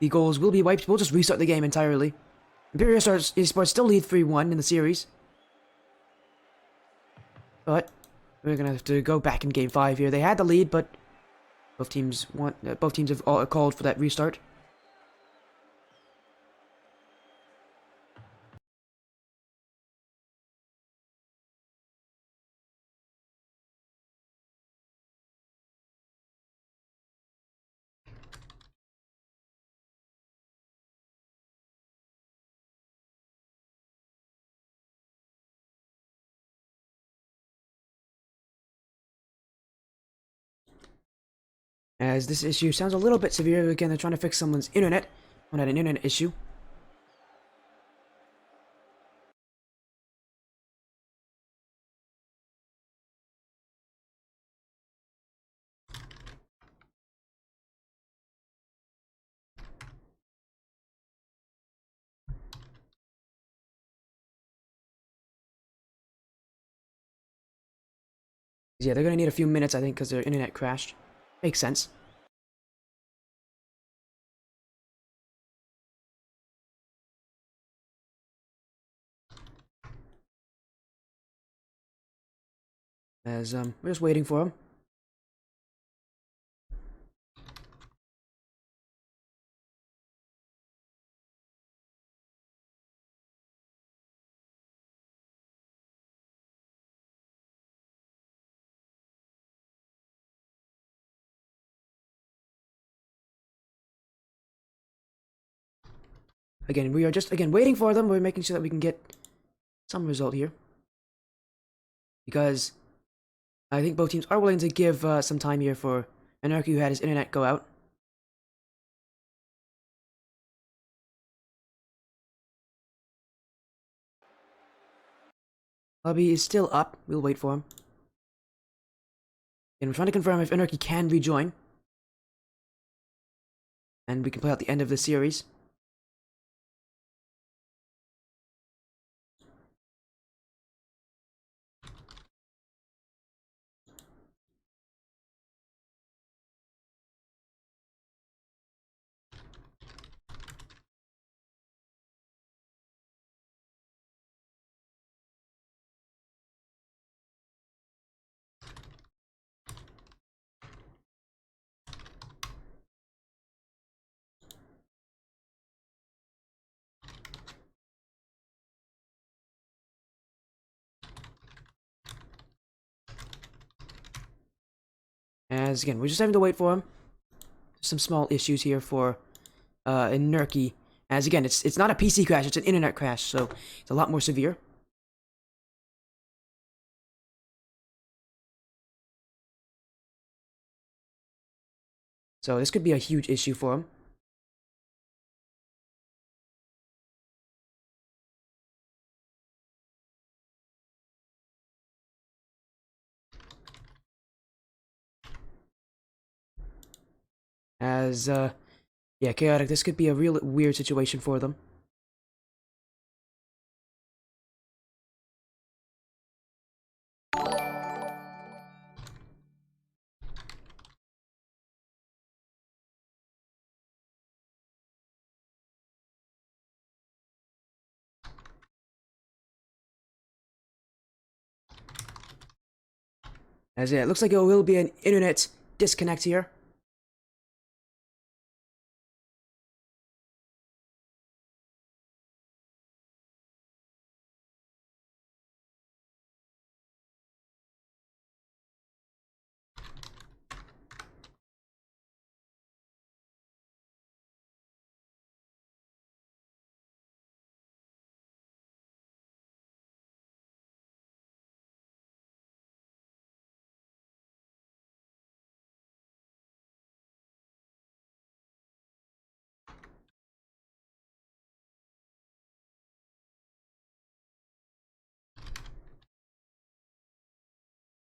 the goals will be wiped. We'll just restart the game entirely. Emperior Esports still lead 3-1 in the series. But we're going to have to go back in Game 5 here. They had the lead, but both teams have all called for that restart. As this issue sounds a little bit severe. Again, they're trying to fix someone's internet. One had an internet issue. Yeah, they're gonna need a few minutes, I think, because their internet crashed. Makes sense. As we're just waiting for them. Again, we are just waiting for them. We're making sure that we can get some result here, because I think both teams are willing to give some time here for Anarchy, who had his internet go out. Lobby is still up. We'll wait for him. And we're trying to confirm if Anarchy can rejoin, and we can play out the end of the series. As again, we're just having to wait for him. Some small issues here for Anarchy. As again, it's not a PC crash, it's an internet crash, so it's a lot more severe. So this could be a huge issue for him. As yeah, Chaotic, this could be a real weird situation for them. As it looks like it will be an internet disconnect here.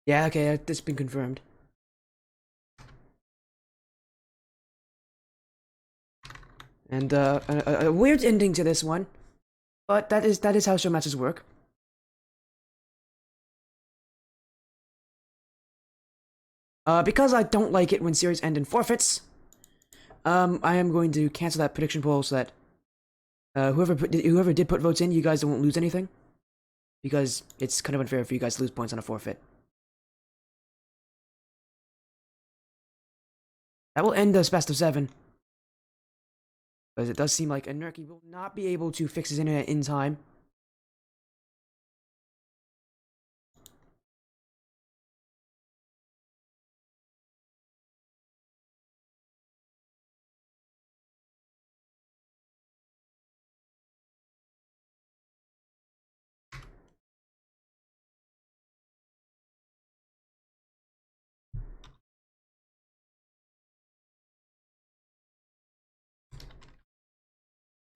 Yeah, okay, that's been confirmed. And a weird ending to this one, but that is how show matches work. Because I don't like it when series end in forfeits, I am going to cancel that prediction poll so that whoever did put votes in, you guys won't lose anything, because it's kind of unfair for you guys to lose points on a forfeit. That will end this best of 7, because it does seem like Enerky will not be able to fix his internet in time.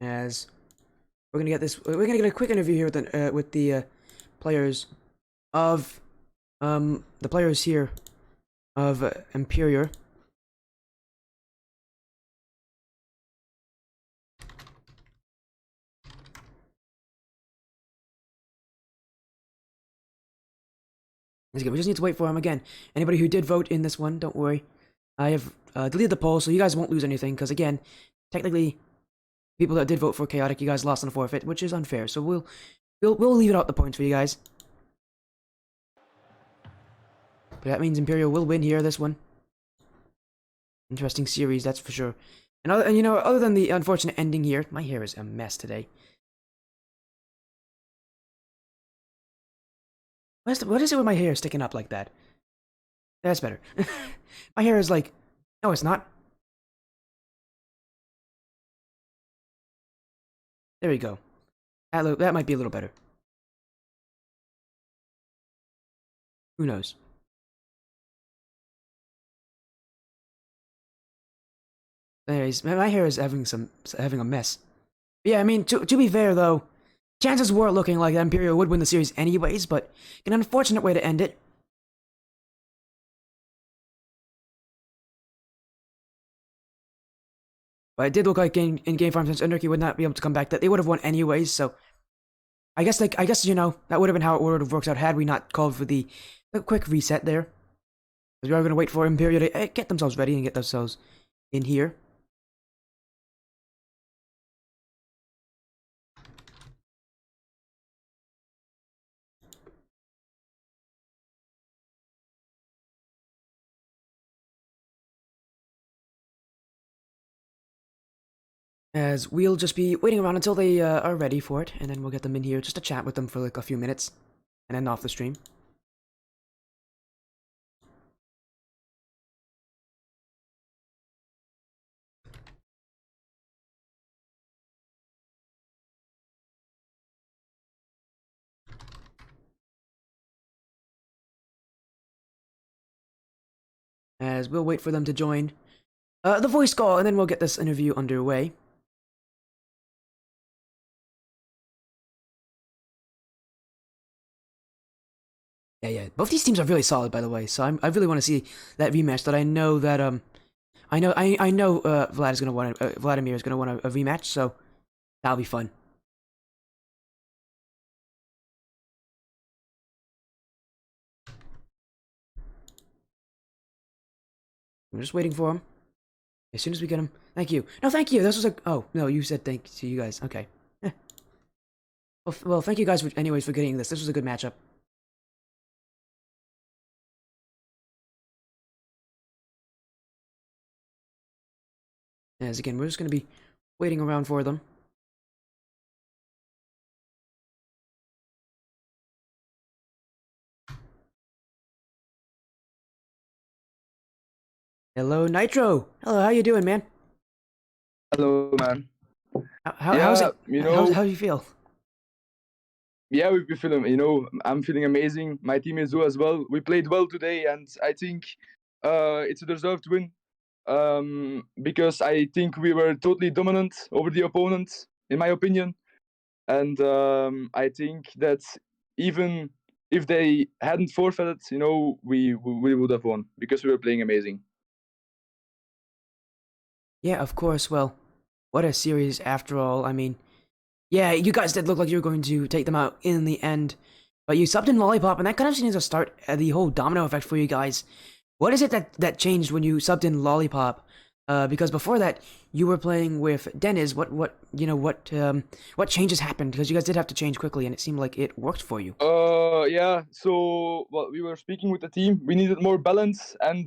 As we're gonna get a quick interview here with the players of the players here of Emperior. We just need to wait for him again. Anybody who did vote in this one, don't worry. I have deleted the poll, so you guys won't lose anything. Because again, technically, people that did vote for Chaotic, you guys lost on a forfeit, which is unfair. So we'll leave it out the points for you guys. But that means Imperial will win here. This one, interesting series, that's for sure. And you know, other than the unfortunate ending here, my hair is a mess today. What is it with my hair sticking up like that? That's better. My hair is like, no, it's not. There we go. That might be a little better. Who knows? Anyways, my hair is having a mess. But yeah, I mean, to be fair though, chances were looking like Emperior would win the series anyways, but an unfortunate way to end it. But it did look like in game farm since Underkey would not be able to come back, that they would have won anyways. So I guess you know that would have been how it would have worked out had we not called for the quick reset there. Because we are going to wait for Emperior to get themselves ready and get themselves in here. As we'll just be waiting around until they are ready for it, and then we'll get them in here just to chat with them for like a few minutes, and end off the stream. As we'll wait for them to join the voice call, and then we'll get this interview underway. Yeah. Both these teams are really solid, by the way. So I really want to see that rematch. That I know that I know Vladimir is gonna want a rematch. So that'll be fun. I'm just waiting for him. As soon as we get him, thank you. No, thank you. This was a. Oh no, you said thank to you guys. Okay. Well, thank you guys for anyways for getting this. This was a good matchup. As again, we're just gonna be waiting around for them. Hello, Nitro. Hello, how you doing, man? Hello, man. How's Yeah, it? How do you feel? yeah, we feeling, I'm feeling amazing. My team is do as well. We played well today, and I think it's a deserved win. Because I think we were totally dominant over the opponent, in my opinion. And I think that even if they hadn't forfeited, we would have won because we were playing amazing. Yeah, of course. Well, what a series after all. I mean, yeah, you guys did look like you were going to take them out in the end, but you subbed in Lollipop, and that kind of seems to start the whole domino effect for you guys. What is it that changed when you subbed in Lollipop? Because before that, you were playing with Dennis. What changes happened? Because you guys did have to change quickly, and it seemed like it worked for you. Yeah. So, well, we were speaking with the team. We needed more balance, and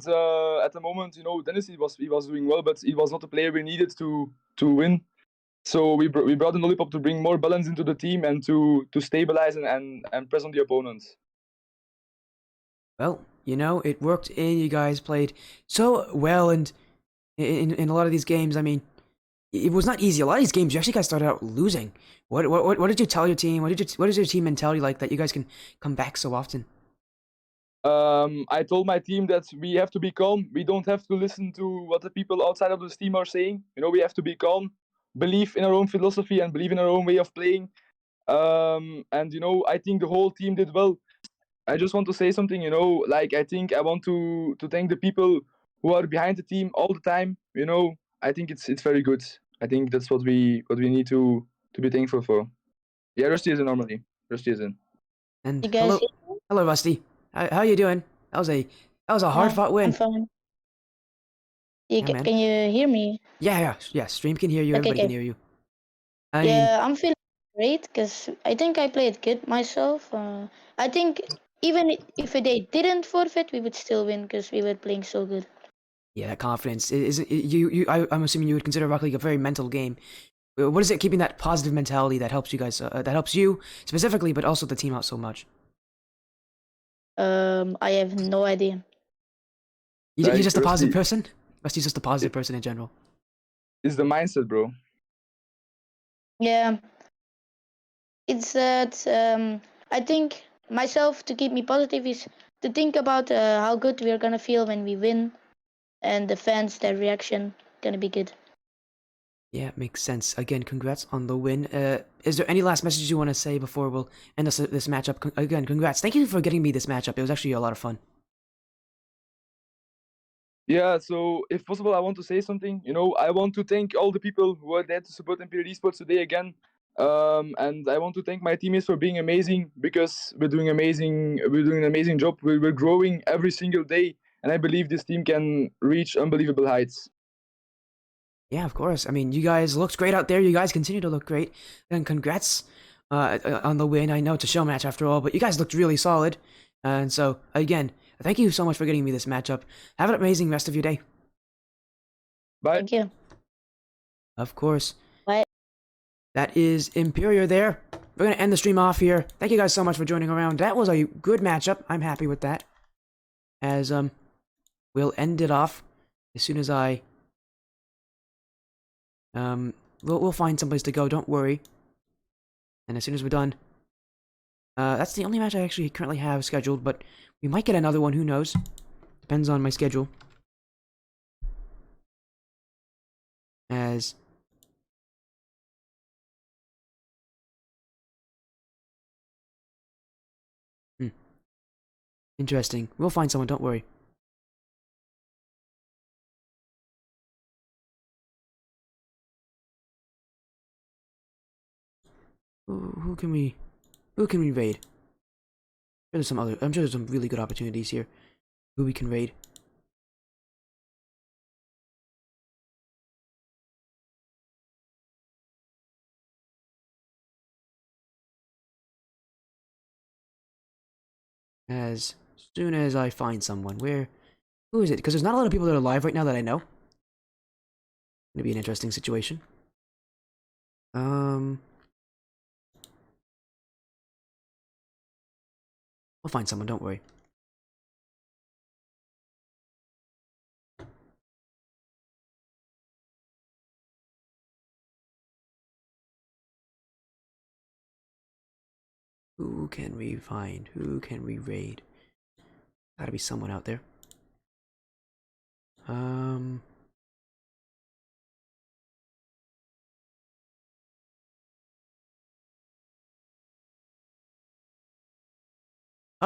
at the moment, Dennis he was doing well, but he was not the player we needed to win. So we brought in Lollipop to bring more balance into the team and to stabilize and press on the opponents. Well, it worked, and you guys played so well, and in a lot of these games, I mean, it was not easy. A lot of these games, you actually guys started out losing. What did you tell your team? What is your team mentality like that you guys can come back so often? I told my team that we have to be calm. We don't have to listen to what the people outside of this team are saying. We have to be calm, believe in our own philosophy, and believe in our own way of playing. And I think the whole team did well. I just want to say something, like I think I want to thank the people who are behind the team all the time. I think it's very good. I think that's what we need to be thankful for. Yeah, Rusty is in normally. Rusty is in. And You guys hello, hear me? hello, Rusty. How you doing? That was a hard fought I'm win. fine. Yeah, man. Can you hear me? Yeah. Stream can hear you. Okay, Everybody can okay. hear you. I mean, Yeah, I'm feeling great because I think I played good myself. I think even if they didn't forfeit, we would still win because we were playing so good. yeah, that confidence I'm assuming you would consider Rocket League a very mental game. What is it keeping that positive mentality that helps you guys? That helps you specifically, but also the team out so much. I have no idea. You're Like just a positive Rusty, person. Rusty's just a positive it person in general. is the mindset, bro. Yeah, it's that I think myself to keep me positive is to think about how good we're gonna feel when we win, and the fans, their reaction gonna be good. Yeah, makes sense. Again, congrats on the win. Is there any last message you want to say before we'll end this matchup? Again, congrats. Thank you for getting me this matchup. It was actually a lot of fun. Yeah, so if possible, I want to say something. I want to thank all the people who are there to support Emperior Esports today again. And I want to thank my teammates for being amazing because we're doing amazing. We're doing an amazing job. We're growing every single day, and I believe this team can reach unbelievable heights. Yeah, of course. I mean, you guys looked great out there. You guys continue to look great. And congrats on the win. I know it's a show match after all, but you guys looked really solid. And so, again, thank you so much for getting me this matchup. Have an amazing rest of your day. Bye. Thank you. Of course. Bye. That is Emperior there. We're going to end the stream off here. Thank you guys so much for joining around. That was a good matchup. I'm happy with that. As, we'll end it off as soon as I... we'll find someplace to go, don't worry. And as soon as we're done... that's the only match I actually currently have scheduled, but we might get another one, who knows. Depends on my schedule. As... Interesting. We'll find someone, don't worry. Who can we... Who can we raid? I'm sure there's some really good opportunities here. Who we can raid. As soon as I find someone. Who is it? Because there's not a lot of people that are live right now that I know. Gonna be an interesting situation. We'll find someone, don't worry. Who can we find? Who can we raid? Gotta be someone out there.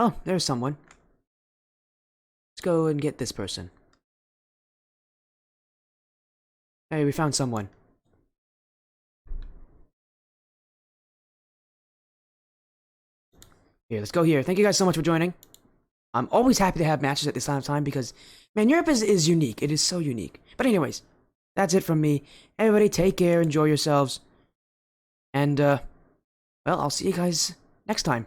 Oh, there's someone. Let's go and get this person. Hey, we found someone. Here, let's go here. Thank you guys so much for joining. I'm always happy to have matches at this time because, man, Europe is unique. It is so unique. But anyways, that's it from me. Everybody, take care, enjoy yourselves. And, well, I'll see you guys next time.